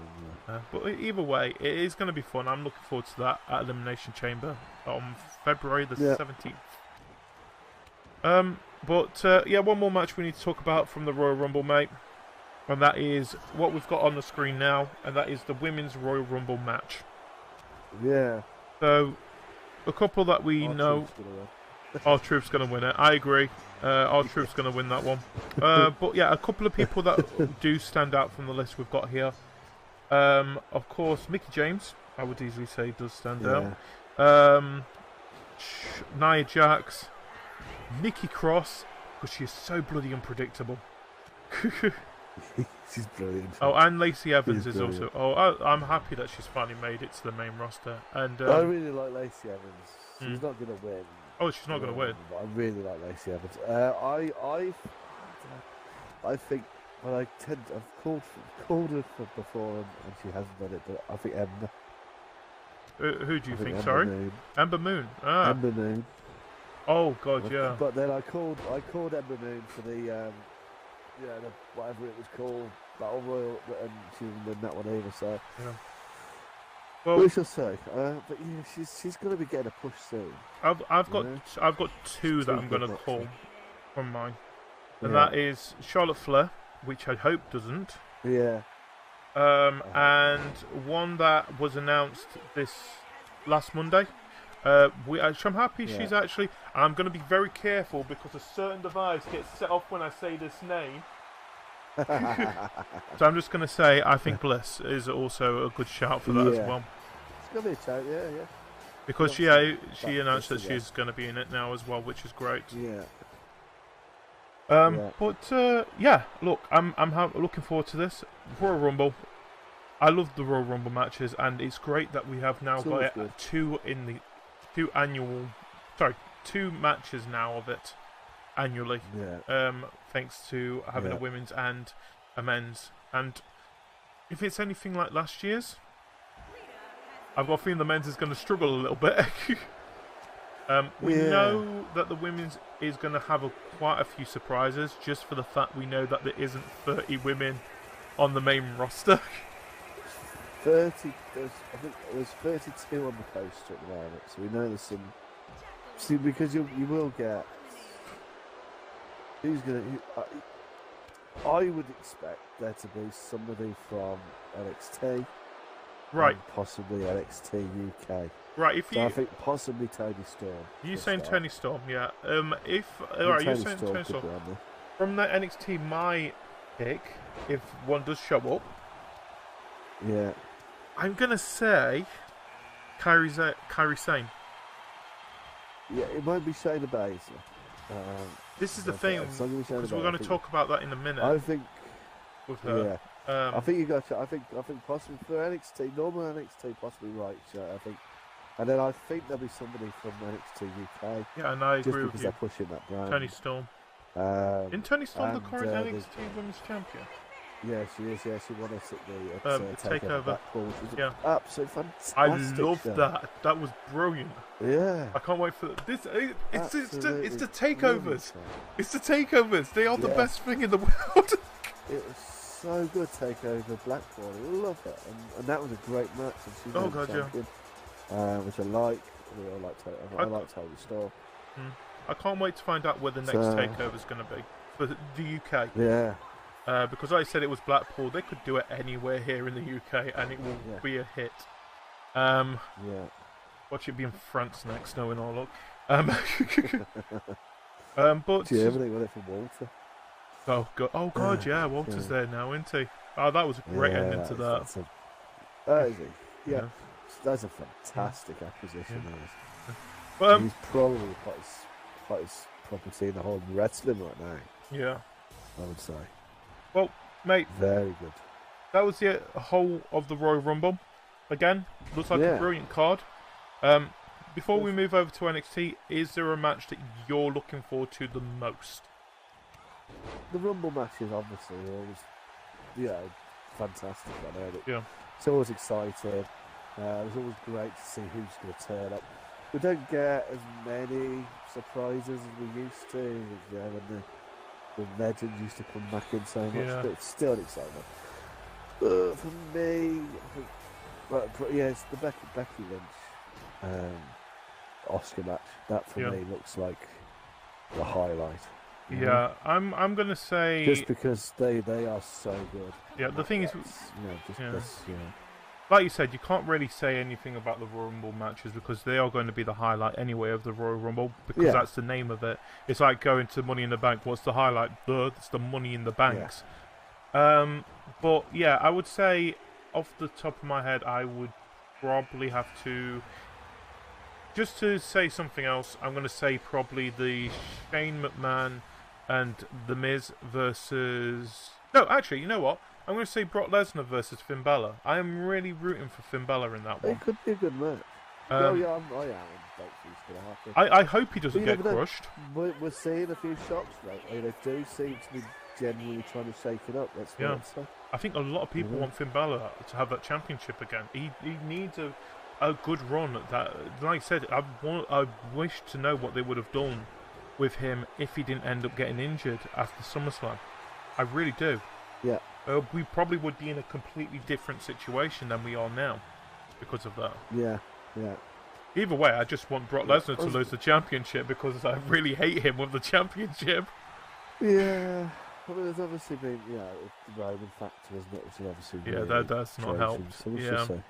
remember. But either way, it is going to be fun. I'm looking forward to that at Elimination Chamber on February the 17th. One more match we need to talk about from the Royal Rumble, mate. And that is what we've got on the screen now, and that is the Women's Royal Rumble match. Yeah. So, a couple that we know... Our Truth's going to win it. I agree. Our Truth's going to win that one. But yeah, a couple of people that do stand out from the list we've got here. Of course, Mickie James, I would easily say, does stand out. Nia Jax, Nikki Cross, because she is so bloody unpredictable. She's brilliant. Oh, and Lacey Evans is also... I'm happy that she's finally made it to the main roster. And I really like Lacey Evans. She's not going to win. Oh, she's not going to win. But I really like Lacey Evans. I think, well, I've called her before and she hasn't done it, but I think Ember. Who do you think? Ember Sorry, Moon. Ember Moon. Ah. Ember Moon. Oh God, yeah. But then I called Ember Moon for the whatever it was called, Battle Royal, and she didn't win that one either. So. Yeah. Well, we shall say, but yeah, she's going to be getting a push soon. I've got two that I'm going to call from mine, and that is Charlotte Flair, which I hope doesn't. Yeah. And one that was announced this last Monday. I'm happy she's actually. I'm going to be very careful because a certain device gets set off when I say this name. So I'm just going to say I think Bliss is also a good shout for that as well. It's going to be a shout, yeah. Because she announced that she's going to be in it now as well, which is great. Yeah. Look, I'm looking forward to this Royal Rumble. I love the Royal Rumble matches, and it's great that we have now got two matches now of it annually. Yeah. Thanks to having a women's and a men's. And if it's anything like last year's, I've got a feeling the men's is going to struggle a little bit. We know that the women's is going to have quite a few surprises, just for the fact we know that there isn't 30 women on the main roster. 30. I think there's 32 on the poster at the moment, so we know there's some. See, because you will get. I would expect there to be somebody from NXT, right? Possibly NXT UK, right? I think possibly Tony Storm. You saying Tony Storm? Yeah. You're saying Tony Storm from the NXT. My pick, if one does show up, I'm gonna say Kairi Sane. Yeah, it might be Shayna Baszler. This is the thing, because we're going to talk about that in a minute. I think with her. Yeah. I think you got. I think possibly for NXT, normal NXT, possibly right. I think, and then I think there'll be somebody from NXT UK. Yeah, and I agree with you. Because they're pushing that brand. Tony Storm. Isn't Tony Storm the current NXT Women's Champion? Yeah, she is. Yeah, she won us at the Takeover. Blackpool, which was absolutely fantastic. I love that. That was brilliant. Yeah. I can't wait for this. It's the takeovers. It's the takeovers. They are the best thing in the world. It was so good. Takeover Blackpool. I love it, and that was a great match. And she's champion, which I like. We all like Takeover. I like Tony Storm. I can't wait to find out where the next takeover is going to be for the UK. Yeah. Because I said it was Blackpool, they could do it anywhere here in the UK, and it will be a hit. Watch it be in France next, knowing our luck. But Germany won it from Walter. Oh god, yeah, Walter's there now, isn't he? Oh, that was a great ending to that. That's a fantastic acquisition. But, he's probably quite his property in the whole wrestling right now. Yeah, I would say. Well, mate. Very good. that was the whole of the Royal Rumble. Again, looks like a brilliant card. Before we move over to NXT, is there a match that you're looking forward to the most? The Rumble matches, obviously, are always, fantastic. I know that. Yeah. It's always exciting. It's always great to see who's going to turn up. We don't get as many surprises as we used to. When the legends used to come back in so much, but it's still an excitement. For me, I think, it's the Becky Lynch Oscar match. That for me looks like the highlight. Yeah, I'm gonna say just because they are so good. Yeah, the thing is, this, like you said, you can't really say anything about the Royal Rumble matches because they are going to be the highlight anyway of the Royal Rumble because that's the name of it. It's like going to Money in the Bank. What's the highlight? It's the Money in the Banks. Yeah. But yeah, I would say off the top of my head, I would probably have to. Just to say something else, I'm going to say probably the Shane McMahon and The Miz versus... No, actually, you know what? I'm going to say Brock Lesnar versus Finn Balor. I am really rooting for Finn Balor in that one. It could be a good match. I am. Don't think it's going to happen. I hope he doesn't get crushed. We're seeing a few shocks, though. They do seem to be genuinely trying to shake it up. That's what I'm saying. I think a lot of people want Finn Balor to have that championship again. He needs a good run at that. Like I said, I wish to know what they would have done with him if he didn't end up getting injured after SummerSlam. I really do. Yeah. We probably would be in a completely different situation than we are now because of that. Yeah. Either way, I just want Brock Lesnar to lose the championship because I really hate him with the championship. Yeah. Well, there's obviously been, the Roman factor, isn't it? Which is obviously that does not help. So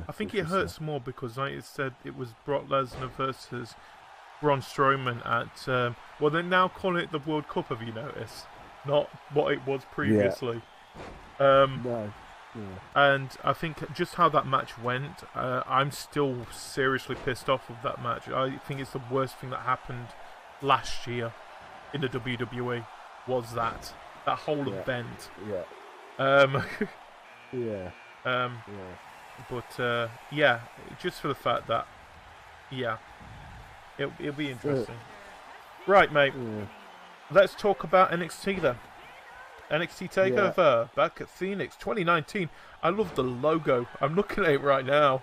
I think it hurts more because, like it said, it was Brock Lesnar versus Braun Strowman at. They're now calling it the World Cup. Have you noticed? Not what it was previously. No. Yeah. And I think just how that match went, I'm still seriously pissed off of that match. I think it's the worst thing that happened last year in the WWE. Was that whole event? But just for the fact that, it'll be interesting. Right, mate. Yeah. Let's talk about NXT then. NXT Takeover back at Phoenix 2019. I love the logo. I'm looking at it right now.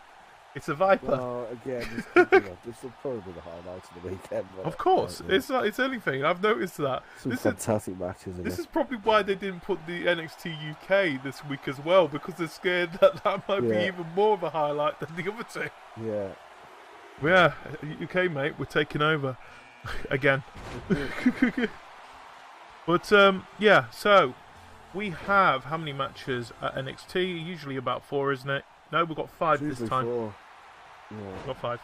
It's a Viper. Oh, again, this will probably be the highlight of the weekend. Of course, it's anything. I've noticed that. Some fantastic matches. This is probably why they didn't put the NXT UK this week as well, because they're scared that might be even more of a highlight than the other two. Yeah. Yeah, UK, mate, we're taking over again. But so we have how many matches at NXT? Usually about 4, isn't it? No, we've got 5 this time. 4. Yeah. We've got 5.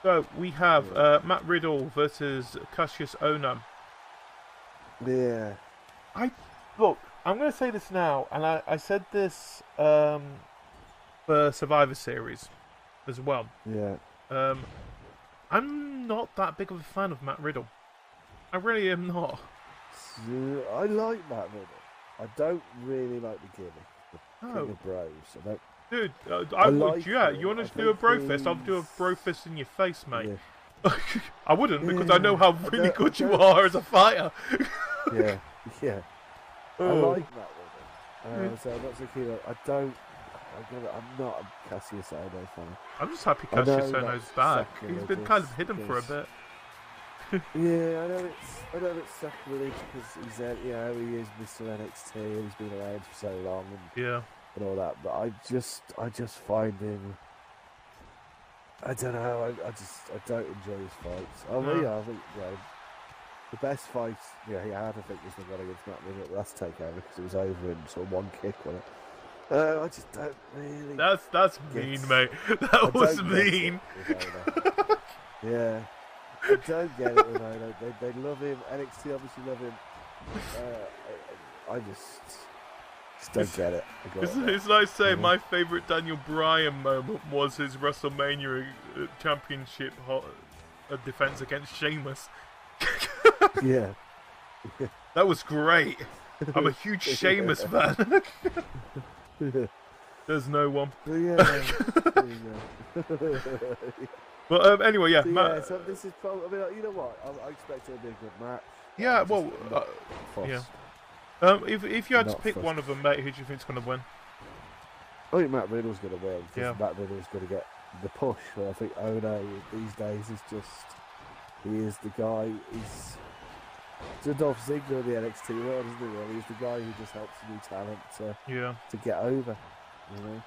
So we have Matt Riddle versus Cassius Ohno. Yeah. Look, I'm going to say this now, and I said this for Survivor Series as well. Yeah. I'm not that big of a fan of Matt Riddle. I really am not. I like Matt Riddle. I don't really like the gimmick. The King of Bros. I don't. Dude, I would. You want to do a bro fist? I'll do a bro fist in your face, mate. Yeah. I wouldn't because I know how really good you are as a fighter. Yeah. I like Matt Riddle. So I'm not so keen. I'm not a Cassius Ohno fan. I'm just happy Cassius Ohno's back. He's been kind of hidden for a bit. Yeah, I know it's sacrilege because he is Mr. NXT and he's been around for so long and all that. But I just find him. I don't know. I don't enjoy his fights. I think the best fight he had, I think, was the one against Matt Riddle at the last takeover because it was over in sort of one kick, wasn't it? I just don't really. That's mean, mate. That was mean. Yeah. I don't get it, they love him. NXT obviously love him. I just don't get it. It's like saying my favourite Daniel Bryan moment was his WrestleMania championship defense against Sheamus. Yeah. That was great. I'm a huge Sheamus fan. There's no one. Yeah. But anyway, yeah. So, so this is probably. I mean, you know what? I expect it to be a good match. Yeah, well, yeah. If you had to pick one of them, mate, who do you think's going to win? I think Matt Riddle's going to win. Yeah. Matt Riddle's going to get the push. But I think Ono these days is just. He is the guy. He's the Dolph Ziggler of the NXT world, isn't he? Really, he's the guy who just helps new talent to get over. You know.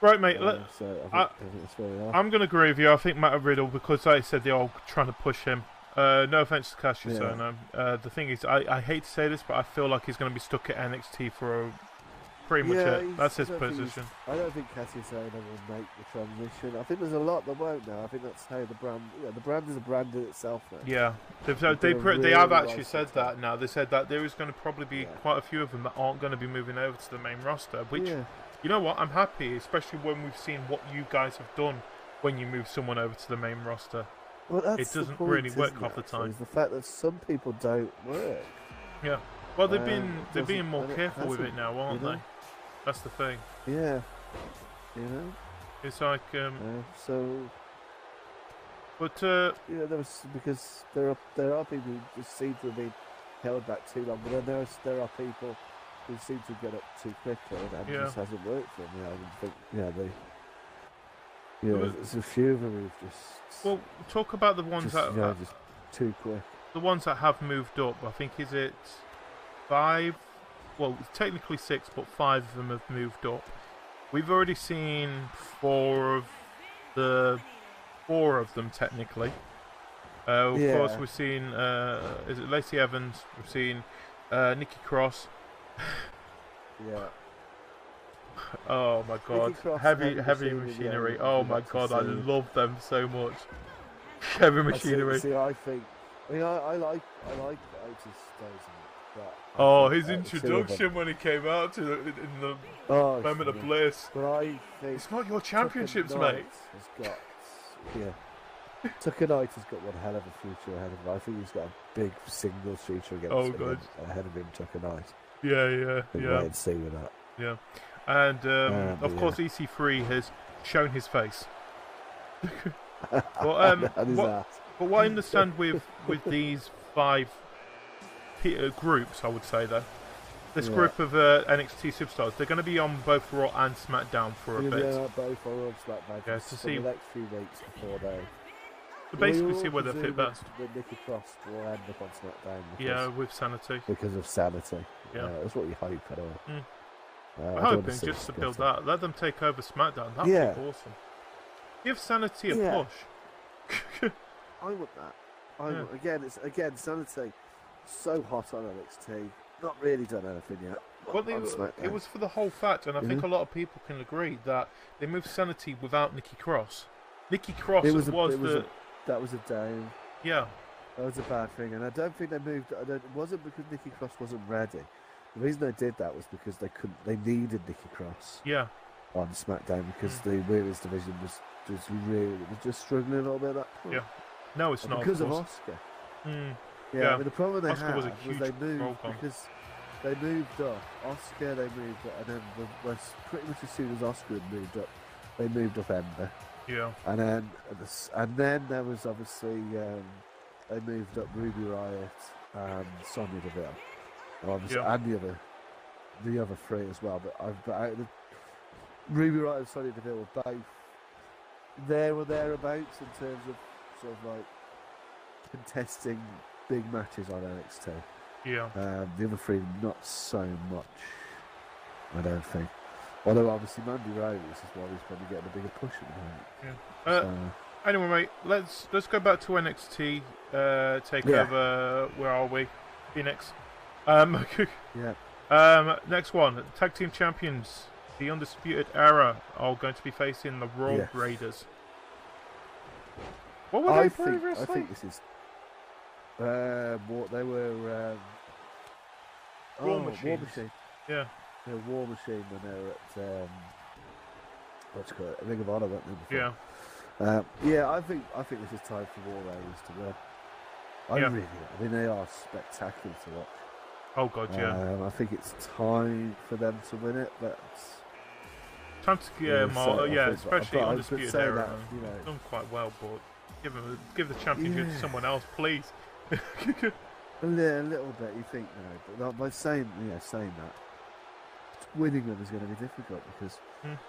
Right, mate. So I think that's where we are. I'm going to agree with you. I think Matt Riddle, because like I said, they're all trying to push him. No offense to Cassius Ohno. The thing is, I hate to say this, but I feel like he's going to be stuck at NXT for pretty much it. That's his position. I don't think Cassius Ohno will make the transition. I think there's a lot that won't now. I think that's how the brand. The brand is a brand in itself now. Yeah, they have actually said that now. They said that there is going to probably be quite a few of them that aren't going to be moving over to the main roster. Which, you know what, I'm happy, especially when we've seen what you guys have done when you move someone over to the main roster. Well, that's it doesn't the point, really work half the time. Is the fact that some people don't work. Yeah. Well, they're being more careful with it now, aren't they? That's the thing. Yeah. You know. It's like so. But there was because there are people who just seem to have been held back too long, but then there are people who seem to get up too quickly, and it just hasn't worked for them. I think there's a few of them who've just. Well, talk about the ones that just too quick. The ones that have moved up. I think is it 5. Well, technically 6, but 5 of them have moved up. We've already seen 4 of them technically. Of course, we've seen is it Lacey Evans? We've seen Nikki Cross. Yeah. Oh my God, heavy machinery. Oh my God, I love them so much. Heavy machinery. I like Otis Stone. Oh, his introduction when he came out in the moment of bliss. But I think it's not your championships, mate. Tucker Knight has got one hell of a future ahead of him. I think he's got a big singles future ahead of him, Tucker Knight. Yeah. Wait and see with that. Yeah, and of course EC3 has shown his face. But what I understand with these 5 groups, I would say though, this group of NXT superstars, they're going to be on both Raw and SmackDown for a bit. Yeah, both Raw and SmackDown. Yeah, to see the next few weeks before they. To basically see where they fit best. Nikki Cross will end up on SmackDown. Yeah, with Sanity. Because of Sanity. Yeah, that's what you hope at all. I'm hoping just to build that. Let them take over SmackDown. That'd be awesome. Give Sanity a push. I want that. Again, Sanity so hot on NXT. Not really done anything yet. Well, it was for the whole fact, and I think a lot of people can agree that they moved Sanity without Nikki Cross. Nikki Cross that was a down. Yeah. That was a bad thing, and I don't think they moved. It wasn't because Nikki Cross wasn't ready. The reason they did that was because they needed Nikki Cross. Yeah. On SmackDown because the women's division was just struggling a little bit at that point. Yeah. No, it's not because of Asuka. Yeah. I mean, the problem they Asuka had was they moved because they moved up. Asuka, they moved up, and then pretty much as soon as Asuka had moved up, they moved up Ember. Yeah. And then there was obviously they moved up Ruby Riott and Sonya Deville, and the other 3 as well. But Ruby Riott and Sonya Deville were both there or thereabouts in terms of sort of like contesting big matches on NXT. Yeah. The other 3 not so much, I don't think. Although obviously Mandy Rose is why he's probably getting a bigger push at the moment. Yeah. Anyway, mate, let's go back to NXT Takeover. Where are we? Phoenix. Next one, tag team champions, the Undisputed Era, are going to be facing the Raw Raiders. What were they previously? I think this is. What they were. War Machine. Yeah. The War Machine when they were at what's it called? Ring of Honor, weren't they? Before? Yeah. I think this is time for War Raiders to win. I mean, they are spectacular to watch. Oh god, yeah. I think it's time for them to win it, but Time to especially but Undisputed say Era. that, you know, Done quite well, but give the championship to someone else, please. a little bit. You think no, but by saying that, winning them is going to be difficult because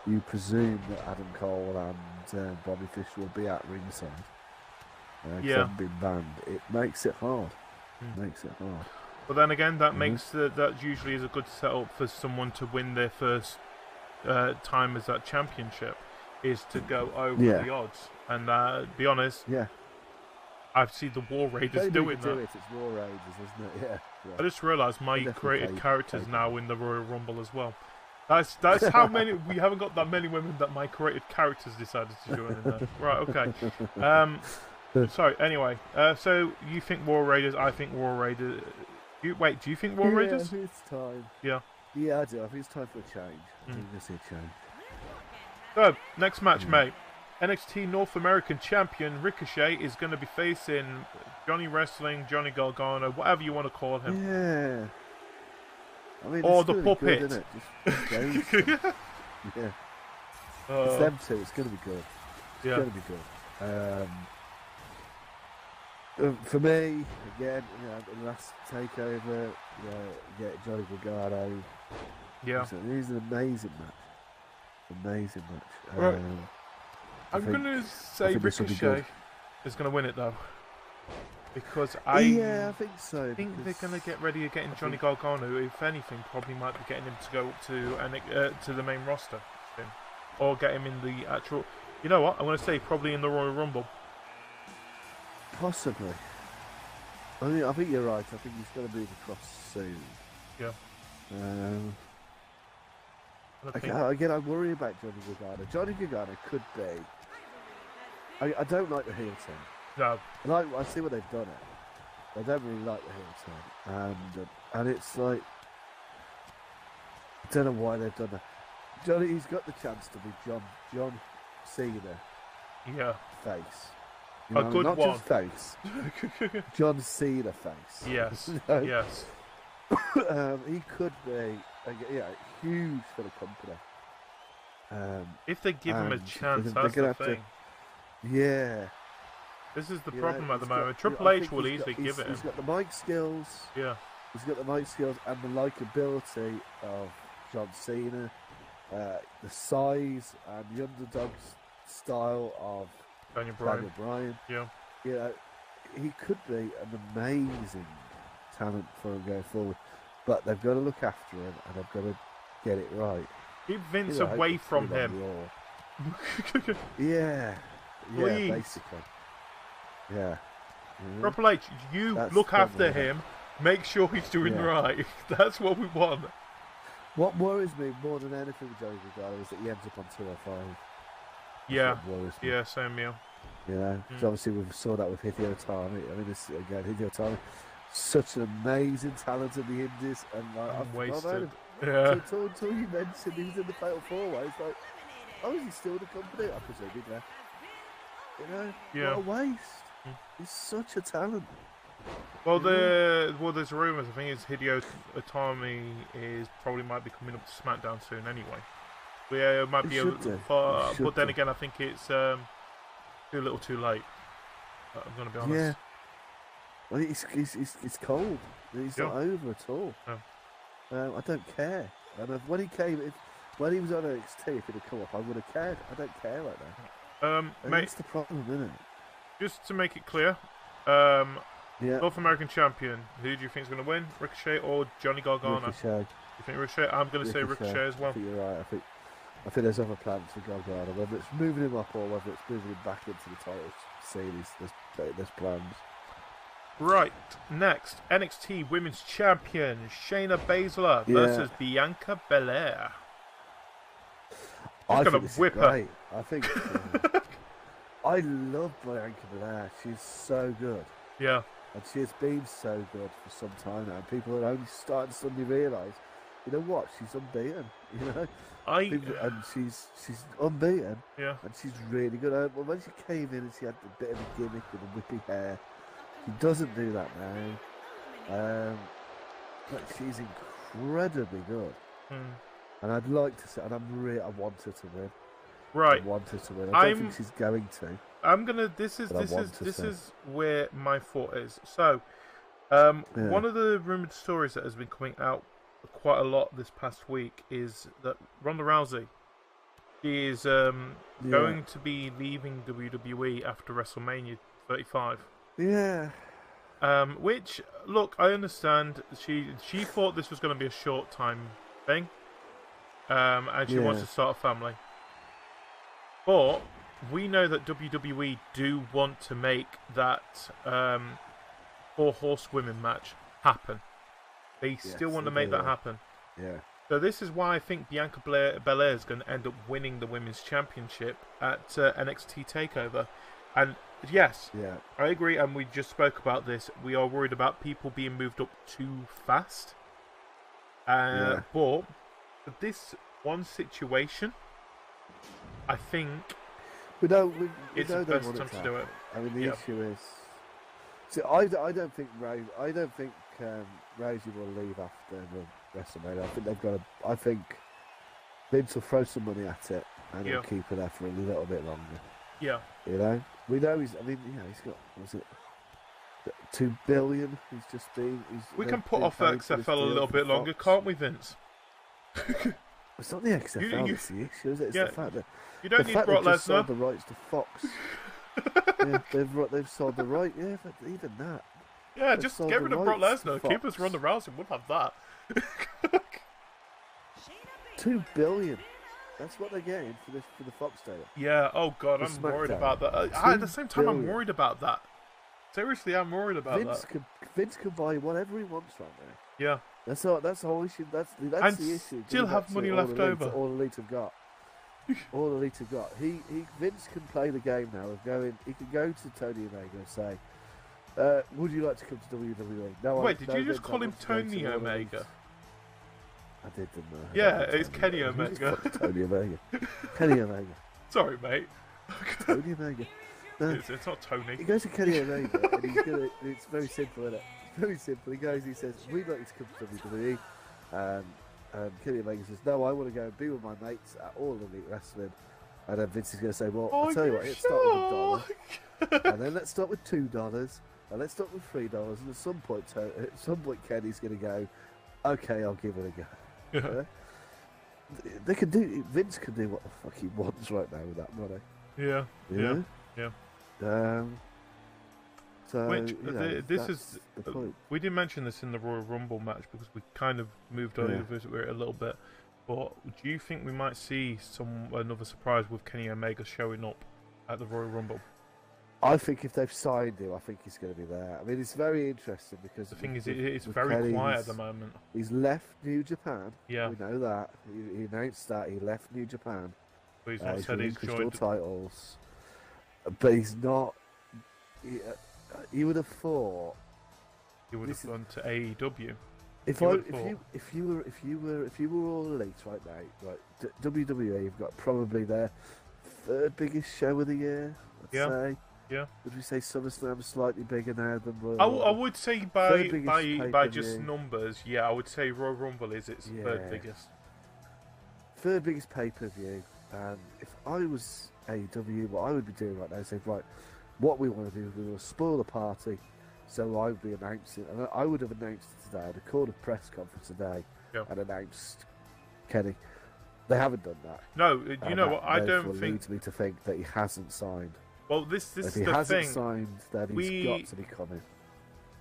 you presume that Adam Cole and Bobby Fish will be at ringside. Haven't been banned. It makes it hard. But then again, that makes that usually is a good setup for someone to win their first time as that championship, is to go over the odds. And be honest, I've seen the War Raiders doing that. It's War Raiders, isn't it? Yeah. I just realised my created characters now in the Royal Rumble as well. That's how many. We haven't got that many women that my created characters decided to join in there. Right, okay. Sorry, anyway. So you think War Raiders, I think War Raiders. Do you think War Raiders? I think it's time. Yeah. Yeah, I do. I think it's time for a change. I think there's a change. So, next match, mate. NXT North American Champion Ricochet is going to be facing Johnny Wrestling, Johnny Gargano, whatever you want to call him. Yeah. I mean, or the puppet. Good, isn't it? Yeah. It's them two. It's going to be good. It's going to be good. For me, again, the last takeover, get Johnny Gargano. Yeah. It is an amazing match. Right. I'm going to say Ricochet is going to win it, though. Because I think so. I think they're going to get ready to getting Johnny Gargano, who, if anything, probably might be getting him to go up to the main roster. Or get him in the actual... You know what? I'm going to say probably in the Royal Rumble. Possibly. I think you're right. I think he's going to be across soon. Yeah. Again, I worry about Johnny Gargano. Johnny Gargano could be... I don't like the heel turn. No. I see what they've done it. I don't really like the heel turn. And it's like... I don't know why they've done that. Johnny, he's got the chance to be John Cena. Yeah. Face. A good not one. Just face. John Cena face. Yes. Yes. He could be huge for the company. If they give him a chance, that's the thing. This is the problem at the moment. Triple H will easily give it him. He's got the mic skills. Yeah. He's got the mic skills and the likability of John Cena. The size and the underdog style of Daniel Bryan. Yeah. He could be an amazing talent for him going forward. But they've got to look after him and they've got to get it right. Keep Vince away from him. Yeah, please. Basically. Yeah. Triple H, look after him. Make sure he's doing right. That's what we want. What worries me more than anything with Joey Gargano is that he ends up on 205. Yeah, same meal. So obviously we saw that with Hideo Itami. I mean, Hideo Itami, such an amazing talent in the Indies, and I've wasted. Until you mentioned he was in the Fatal 4-Way, it's like, is he still in the company? I presume he left. What a waste. He's such a talent. Well, there's rumours. I think it's Hideo Itami might be coming up to SmackDown soon anyway. It might be but then again, I think it's too little, too late. I'm going to be honest. Yeah. Well, it's cold. He's not over at all. I don't care. And when he was on NXT, if he'd have come up, I would have cared. I don't care right now. Mate, that's the problem, isn't it? Just to make it clear, North American Champion, who do you think is going to win? Ricochet or Johnny Gargano? Ricochet. You think Ricochet? I'm going to say Ricochet as well. I think you're right. I think there's other plans for Gargano, whether it's moving him up or whether it's moving him back into the title series. There's plans. Right, next, NXT Women's Champion Shayna Baszler versus Bianca Belair. I'm going to whip her. I think I love Bianca Belair. She's so good. Yeah. And she has been so good for some time now. People are only starting to suddenly realise, you know what? She's unbeaten. And she's unbeaten. Yeah. And she's really good. Well, when she came in and she had a bit of a gimmick with the whippy hair, she doesn't do that now. but she's incredibly good. And I'd like to say, and I want her to win. Right. I want her to win. I don't think she's going to. I'm gonna. This is where my thought is. So, one of the rumored stories that has been coming out quite a lot this past week is that Ronda Rousey is going to be leaving WWE after WrestleMania 35. Yeah. Which, look, I understand. She thought this was going to be a short time thing, and she wants to start a family. But we know that WWE do want to make that 4 horsewomen match happen. They still want to make that happen. Yeah. So this is why I think Bianca Belair is going to end up winning the Women's Championship at NXT Takeover. And yes, I agree, and we just spoke about this. We are worried about people being moved up too fast. But for this one situation, I think it's the best time to do it. I mean, the issue is, so I don't think Rousey will leave after the WrestleMania. I think they've got. I think Vince will throw some money at it and he'll keep her there for a little bit longer. Yeah. You know, we know he's. I mean, he's got. Was it $2 billion? He's just been. We can put off XFL a little bit longer, can't we, Vince? It's not the XFL that's the issue, is it? It's the fact that you don't need Brock Lesnar. Sold the rights to Fox. They've sold the right. Yeah, but even that. Yeah, just get rid of Brock Lesnar. Keep us Ronda Rousey. We'll have that. $2 billion. That's what they're getting for the Fox deal. Yeah. Oh God, I'm worried about that. At the same time, I'm worried about that. Seriously, I'm worried about that. Vince can buy whatever he wants right now. Yeah. That's all issue. That's the issue. Still have money left over. All Elite have got. All Elite have got. Vince can play the game now of going. He can go to Tony Omega and say, "Would you like to come to WWE?" No. Wait, did you just call him Tony Omega? I did, didn't I? Yeah, it's Kenny Omega. Tony Omega. Kenny Omega. Sorry, mate. Tony Omega. No, it's not Tony. He goes to Kenny Omega and he's gonna. It's very simple, isn't it? It's very simple. He goes. He says, "We'd like you to come to WWE." And Kenny Omega says, "No, I want to go and be with my mates at All Elite Wrestling." And then Vince is going to say, "Well, I'll tell you what. Let's start with $1, and then let's start with $2, and let's start with $3." And at some point, Kenny's going to go, "Okay, I'll give it a go." Yeah. They can do. Vince can do what the fuck he wants right now with that money. Yeah. You Yeah. know? So which this is the point. We didn't mention this in the Royal Rumble match because we kind of moved over it a little bit. But do you think we might see another surprise with Kenny Omega showing up at the Royal Rumble? I think if they've signed him, I think he's going to be there. I mean, it's very interesting because the thing is, it's very Kenny, quiet at the moment. He's left New Japan. Yeah, we know that. He announced that he left New Japan. But he's not said he's joined titles. But he's not. You would have thought he would have gone to AEW. If you were All Elite right now, right? WWE have got probably their 3rd biggest show of the year. Let's say. Yeah. Would we say SummerSlam slightly bigger now than Royal Rumble? I would say by just numbers, I would say Royal Rumble is its 3rd biggest. 3rd biggest pay-per-view. And if I was AEW, what I would be doing right now is saying, right, what we want to do is we will spoil the party. So I would be announcing, and I would have announced it today. I'd have called a press conference today and announced Kenny. They haven't done that. No, you know what? I don't think. Leads me to think that he hasn't signed. Well, this is the thing. If he hasn't signed, then he's got to be coming.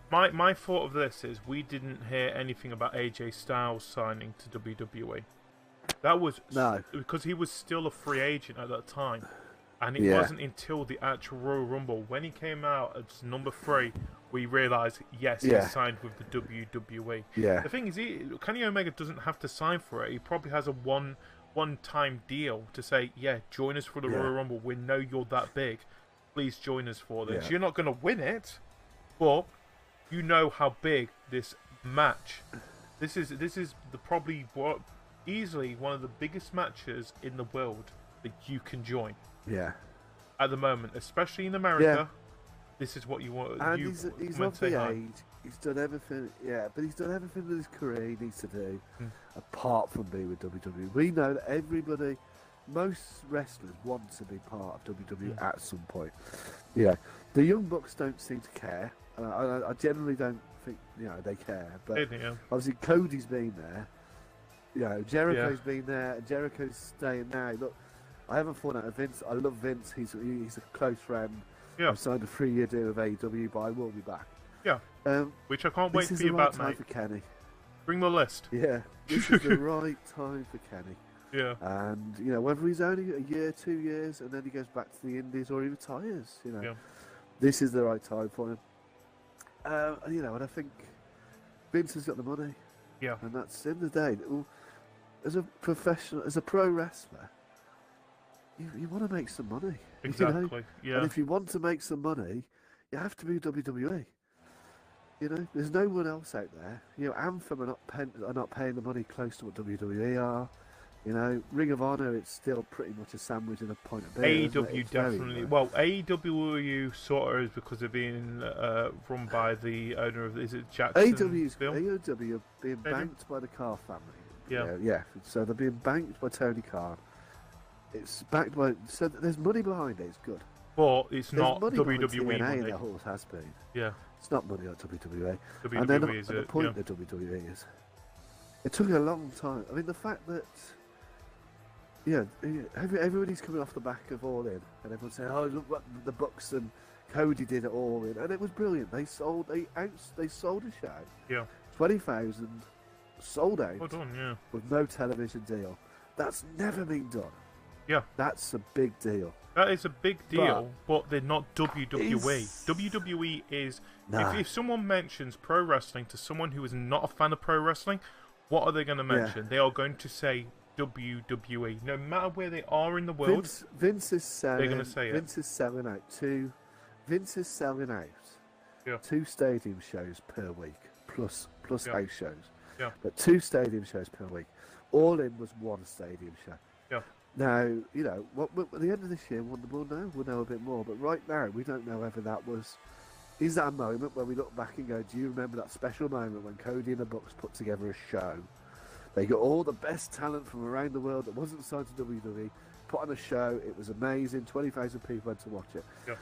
My thought of this is we didn't hear anything about AJ Styles signing to WWE. That was because he was still a free agent at that time, and it wasn't until the actual Royal Rumble when he came out as number 3 we realised he signed with the WWE. Yeah. The thing is, Kenny Omega doesn't have to sign for it. He probably has a one-time deal to say, join us for the Royal Rumble. We know you're that big. Please join us for this. You're not going to win it, but you know how big this match. This is probably easily one of the biggest matches in the world that you can join. Yeah. At the moment, especially in America, this is what you want. And he's of the age. He's done everything. Yeah, but he's done everything in his career he needs to do, apart from being with WWE. We know that most wrestlers want to be part of WWE at some point. Yeah, the Young Bucks don't seem to care. I generally don't think they care. But obviously Cody's been there. Jericho's been there, and Jericho's staying now. Look, I haven't fallen out of Vince. I love Vince. He's a close friend. Yeah. I've signed a 3-year deal with AEW, but I will be back. Yeah. Which I can't wait for you about, mate. For Kenny. Bring the list. Yeah. This is the right time for Kenny. Yeah. And whether he's only a year, 2 years, and then he goes back to the Indies or he retires, this is the right time for him. And I think Vince has got the money. Yeah. And that's in the day. As a professional, as a pro wrestler, you want to make some money. Exactly. Yeah. And if you want to make some money, you have to be WWE. There's no one else out there. Anthem are not paying the money close to what WWE are. Ring of Honor, it's still pretty much a sandwich and a point of beer. AEW definitely. Well, AEW sort of is because they're being run by the owner of, is it Jackson? AEW are being banked by the Carr family. Yeah. So they're being banked by Tony Khan. It's backed by. So there's money behind it. It's good. But it's there's not money WWE money. money. There always has been. Yeah. It's not money like WWE. WWE and then is at the point that WWE is. It took a long time. I mean, the fact that. Yeah, everybody's coming off the back of All In, and everyone's saying, "Oh, look what the Bucks and Cody did at All In," and it was brilliant. They sold a show. Yeah. 20,000 sold out. Well done, yeah. With no television deal. That's never been done. Yeah. That's a big deal. That is a big deal, but they're not WWE. WWE is... Nah. If someone mentions pro wrestling to someone who is not a fan of pro wrestling, what are they going to mention? They are going to say WWE. No matter where they are in the world, Vince is selling, they're going to say Vince is selling out Vince is selling out 2 stadium shows per week, plus house shows. Yeah. But 2 stadium shows per week. All In was 1 stadium show. Yeah. Now, at the end of this year, we'll know a bit more. But right now, we don't know whether that was... Is that a moment where we look back and go, do you remember that special moment when Cody and the Bucks put together a show? They got all the best talent from around the world that wasn't signed to WWE, put on a show, it was amazing, 20,000 people went to watch it. Yeah.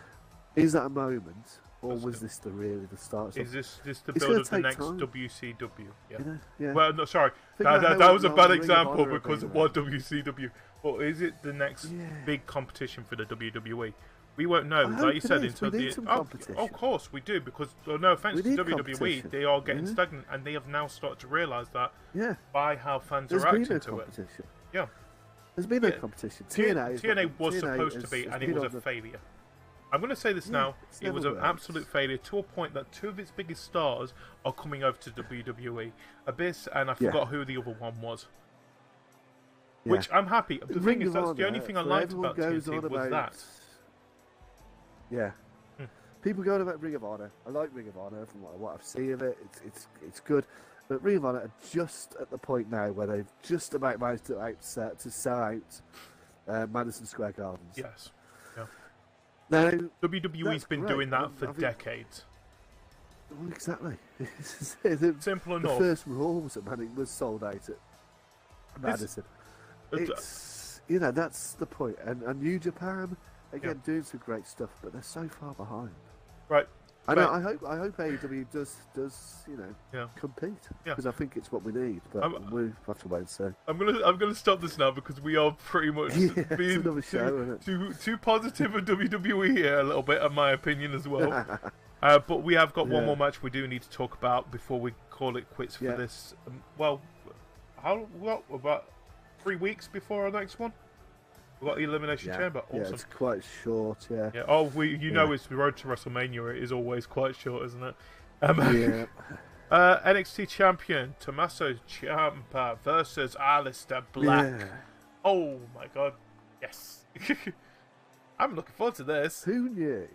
Is that a moment, or was this really the start? Is this the build of the next WCW? Yeah. Yeah. Well, no, sorry, that was a bad example because of what WCW. But is it the next big competition for the WWE? We won't know, like you said, until the... of course we do, because no offense to WWE, they are getting stagnant, and they have now started to realise that by how fans are acting to it. Yeah. There's been no competition. TNA was supposed to be, and it was a failure. I'm going to say this now, it was an absolute failure, to a point that 2 of its biggest stars are coming over to WWE. Abyss, and I forgot who the other one was. Which I'm happy. The thing is, that's the only thing I liked about TNT was that. Yeah. People go on about Ring of Honor. I like Ring of Honor from what I've seen of it. It's good. But Ring of Honor are just at the point now where they've just about managed to sell out Madison Square Gardens. Yes. Yeah. Now, WWE's been doing that for decades. Well, exactly. Simple enough. The first Raw was sold out at Madison. It's that's the point. And New Japan, again, doing some great stuff, but they're so far behind. Right. And I hope AEW does compete, because I think it's what we need. But we have to wait and see. I'm gonna stop this now because we are pretty much being too positive of WWE here a little bit, in my opinion as well. But we have got one more match we do need to talk about before we call it quits for this. About 3 weeks before our next one? We've got the Elimination Chamber. Awesome. Yeah, it's quite short, yeah. Oh, know it's the road to WrestleMania. It is always quite short, isn't it? NXT Champion Tommaso Ciampa versus Aleister Black. Yeah. Oh my god. Yes. I'm looking forward to this. Who knew?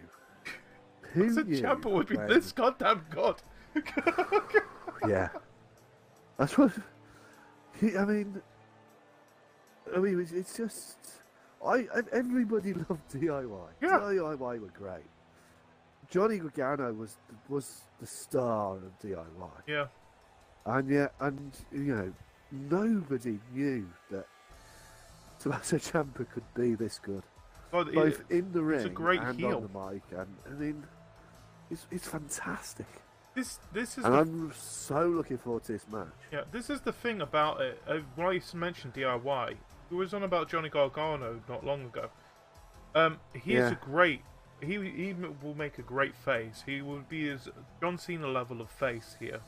Who knew Ciampa would be this goddamn good? Yeah. That's what... I mean, it's just... Everybody loved DIY. Yeah. DIY were great. Johnny Gargano was the star of DIY. Yeah. And nobody knew that Tommaso Ciampa could be this good. God, Both in the ring a great and heel. on the mic. And I mean, it's fantastic. This is. And I'm so looking forward to this match. Yeah, this is the thing about it. When I mentioned DIY, we was on about Johnny Gargano not long ago. He is a great. He will make a great face. He will be his John Cena level of face here,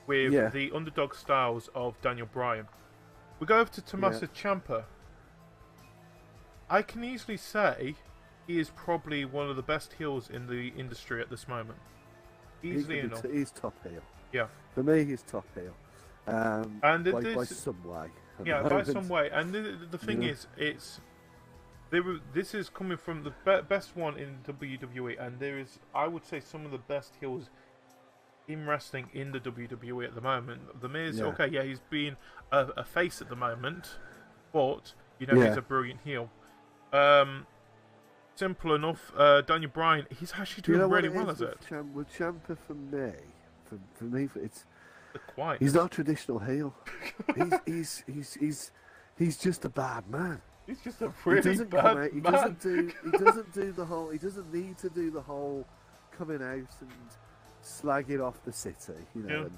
with the underdog styles of Daniel Bryan. We go over to Tommaso Ciampa. I can easily say he is probably one of the best heels in the industry at this moment. Easily enough. He's top heel. Yeah. For me, he's top heel. And by some way. Yeah, by some way. And the thing is, this is coming from the best one in WWE, and there is, I would say, some of the best heels in wrestling in the WWE at the moment. The Miz, he's being a face at the moment, but he's a brilliant heel. Simple enough. Daniel Bryan, he's actually doing really well as it. With Ciampa, for me, it's quiet. He's not a traditional heel. he's just a bad man. He's just a really bad man. He doesn't do the whole. He doesn't need to do the whole coming out and slagging off the city, and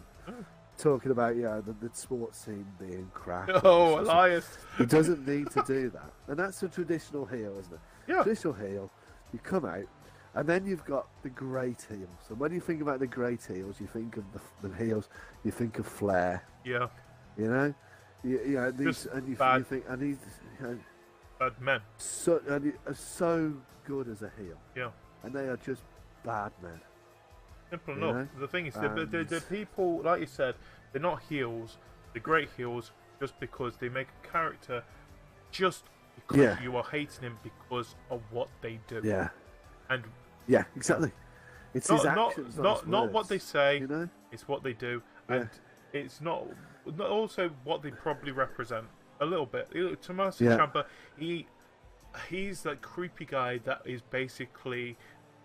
talking about the sports scene being crap. Oh, Elias! He doesn't need to do that, and that's a traditional heel, isn't it? Yeah. Traditional heel. You come out, and then you've got the great heels. And when you think about the great heels, you think of the heels. You think of Flair. Yeah. These, and you think, and he's bad men. So are so good as a heel. Yeah. And they are just bad men. Simple enough. The thing is, the people, like you said, they're not heels. They're great heels just because they make a character just because you are hating him because of what they do. Yeah. And exactly. It's his actions, not what they say. It's what they do, and it's not also what they probably represent a little bit. Tommaso Ciampa, he's that creepy guy that is basically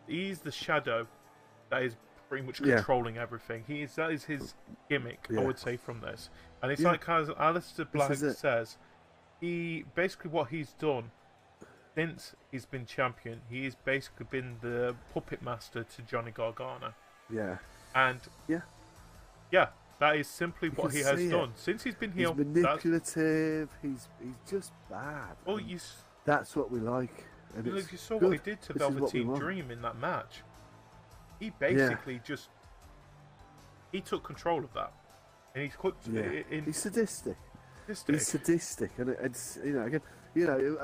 he's the shadow that is pretty much controlling everything. That is his gimmick, I would say, from this. And it's like as Aleister Black says, he basically what he's done since he's been champion, he's basically been the puppet master to Johnny Gargano. Yeah. And that is simply what he has done since he's been heel. He's manipulative. He's just bad. Well, that's what we like. And you saw what he did to Velveteen Dream in that match. He basically he took control of that, and he's sadistic. He's sadistic, and it's and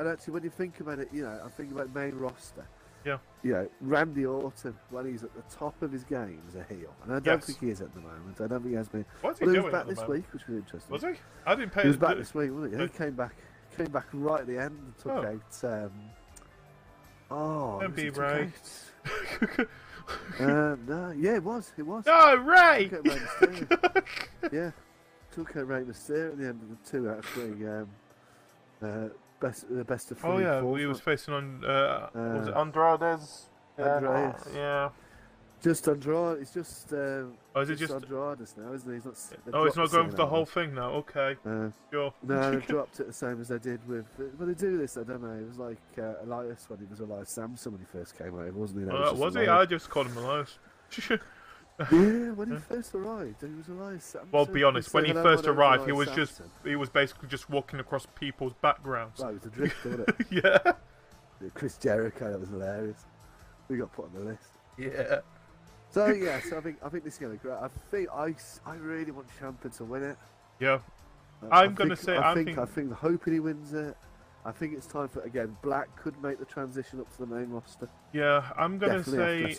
actually when you think about it, I think about main roster. Yeah. Randy Orton, when he's at the top of his game, is a heel, and I don't think he is at the moment. I don't think he has been. What's he doing? He was back this week, which was interesting. Was he? I didn't pay. He was back this week, wasn't he? He came back right at the end and took out. Don't be Ray. No, it was. No, Ray. Took out Rey Mysterio at the end of the 2 out of 3. Best of 3. Oh yeah, he was facing on. Was it Andrade's? Andreas. Yeah. Just Andrade. It's just. Is it just Andrade now, isn't he? He's not. He's not going for the whole thing now. Okay. Sure. No, they dropped it the same as they did with. Well, they do this. I don't know. It was like Elias when he was Elias Samson when he first came over, wasn't he? Was he? I just called him Elias. When he first arrived, he was Elias Samson. Well, be honest. When he first arrived, he was basically just walking across people's backgrounds. Right, it was a drift, wasn't it? Yeah. Chris Jericho, that was hilarious. We got put on the list. Yeah. So I think this is going to be great. I really want Ciampa to win it. Yeah. I think hoping he wins it. I think it's time for Black could make the transition up to the main roster. Yeah, I'm gonna say.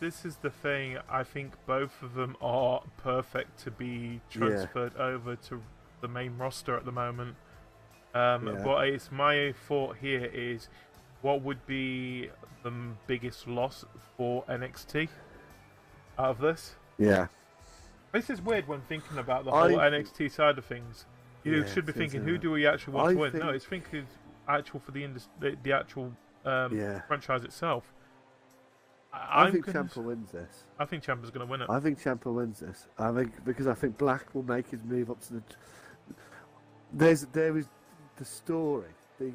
This is the thing. I think both of them are perfect to be transferred over to the main roster at the moment. But it's my thought here is, what would be the biggest loss for NXT out of this? Yeah. This is weird when thinking about the whole NXT side of things. You should be thinking, who do we actually want to win? No, it's thinking actual for the actual franchise itself. I think Ciampa wins this. I think Ciampa's going to win it. I think Ciampa wins this. Because I think Black will make his move up to the. There is the story, the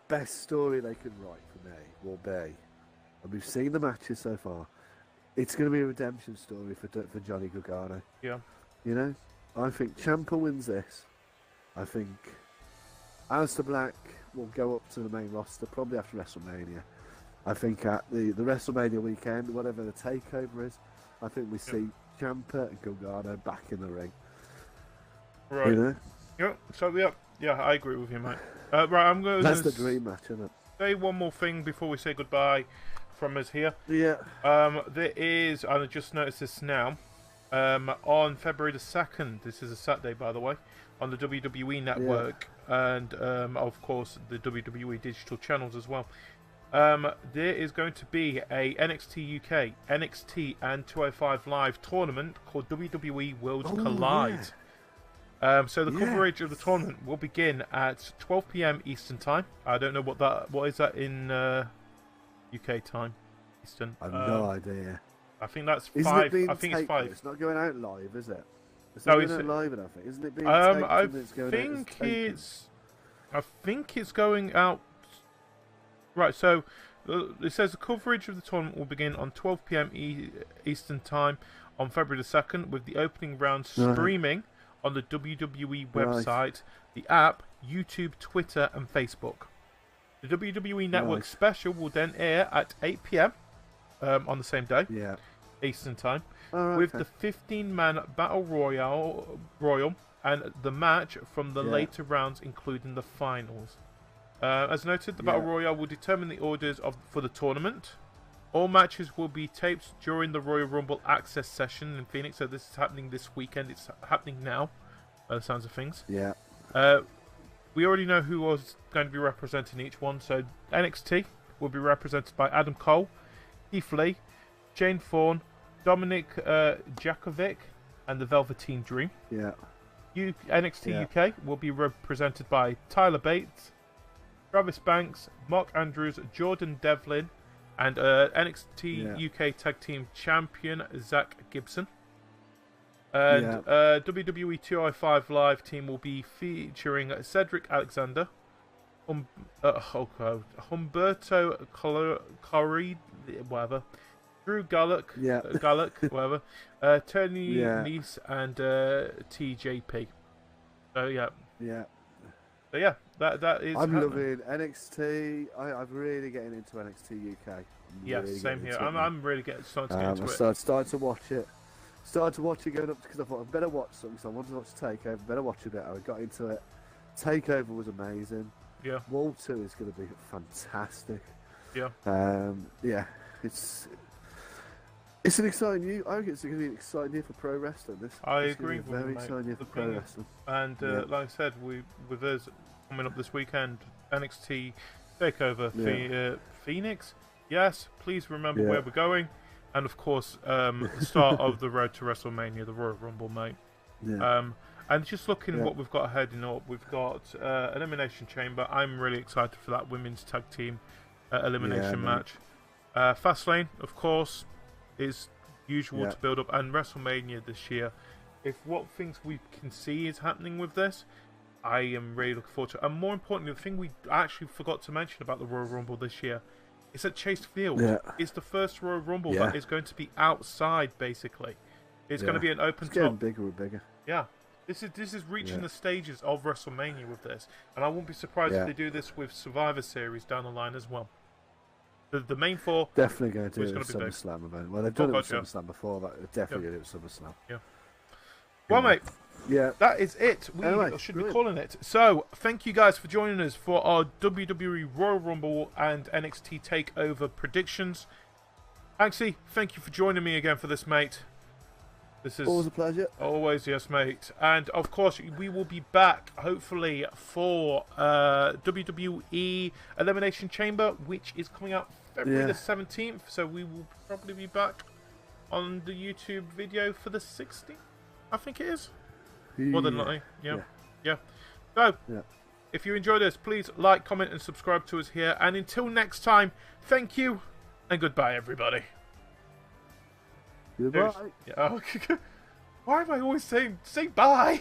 best story they can write for me will be, and we've seen the matches so far. It's going to be a redemption story for Johnny Gargano. Yeah. You know, I think Ciampa wins this. I think Aleister Black will go up to the main roster probably after WrestleMania. I think at the WrestleMania weekend, whatever the takeover is, I think we see Ciampa and Gargano back in the ring. Right. You know? Yeah. So yeah, I agree with you, mate. Right, I'm going. That's the dream match, isn't it? Say one more thing before we say goodbye from us here. Yeah. There is, and I just noticed this now. On February the 2nd, this is a Saturday, by the way, on the WWE Network and of course the WWE digital channels as well. There is going to be a NXT UK, NXT and 205 Live tournament called WWE Worlds Collide. Yeah. So the coverage of the tournament will begin at 12 p.m. Eastern time. I don't know what is that in UK time, Eastern. I've no idea. I think that's Isn't 5. It being I think it's 5. It's not going out live, is it? It's No, not it's going out live enough. Isn't it being I taped and it's going out as I think it's going out. Right. So it says the coverage of the tournament will begin on 12 p.m. Eastern time on February the 2nd, with the opening round streaming on the WWE website, the app, YouTube, Twitter, and Facebook. The WWE Network special will then air at 8 p.m. On the same day, Eastern time, with the 15-man battle royal and the match from the later rounds, including the finals. As noted, the battle royale will determine the orders for the tournament. All matches will be taped during the Royal Rumble access session in Phoenix. So this is happening this weekend. It's happening now. By the sounds of things. Yeah. We already know who was going to be representing each one. So NXT will be represented by Adam Cole, Keith Lee, Jane Thorne, Dominic Jakovic, and the Velveteen Dream. Yeah. NXT UK will be represented by Tyler Bates, Travis Banks, Mark Andrews, Jordan Devlin, and NXT UK Tag Team Champion Zach Gibson. And WWE 205 Live team will be featuring Cedric Alexander, Humberto Corey, whatever, Drew Gullock, whatever, Tony Nese, and TJP. So that is. I'm loving NXT. I'm really getting into NXT UK. Same here. I'm really starting to get into it. Started to watch it. Started to watch it going up because I thought I'd better watch something. So I wanted to watch Takeover. Better watch a bit. I got into it. Takeover was amazing. Yeah. Wall 2 is going to be fantastic. Yeah. It's an exciting year. I think it's going to be an exciting year for pro wrestling. I agree with you. Very exciting year for pro wrestling. And like I said, with us coming up this weekend, NXT Takeover Phoenix. Yes, please remember where we're going, and of course, the start of the road to WrestleMania, the Royal Rumble, mate. Yeah. And just looking at what we've got heading up, we've got Elimination Chamber. I'm really excited for that women's tag team elimination match. Fastlane, of course, is usual to build up, and WrestleMania this year. If what things we can see is happening with this, I am really looking forward to it. And more importantly, the thing we actually forgot to mention about the Royal Rumble this year is that Chase Field is the first Royal Rumble that is going to be outside, basically. It's going to be an open top. It's getting bigger and bigger. Yeah. This is reaching the stages of WrestleMania with this. And I won't be surprised if they do this with Survivor Series down the line as well. The main four... Definitely going to do it with SummerSlam event. Well, they've done it with SummerSlam before. They're definitely going to do it with SummerSlam. Yeah. Well, mate, that is it. We should be calling it. So, thank you guys for joining us for our WWE Royal Rumble and NXT TakeOver predictions. Hanksy, thank you for joining me again for this, mate. This is always a pleasure. Always, yes, mate. And, of course, we will be back, hopefully, for WWE Elimination Chamber, which is coming out February the 17th. So, we will probably be back on the YouTube video for the 16th. I think it is. More than likely. Yeah. So, If you enjoyed us, please like, comment, and subscribe to us here. And until next time, thank you and goodbye, everybody. Goodbye. Yeah, why am I always saying bye?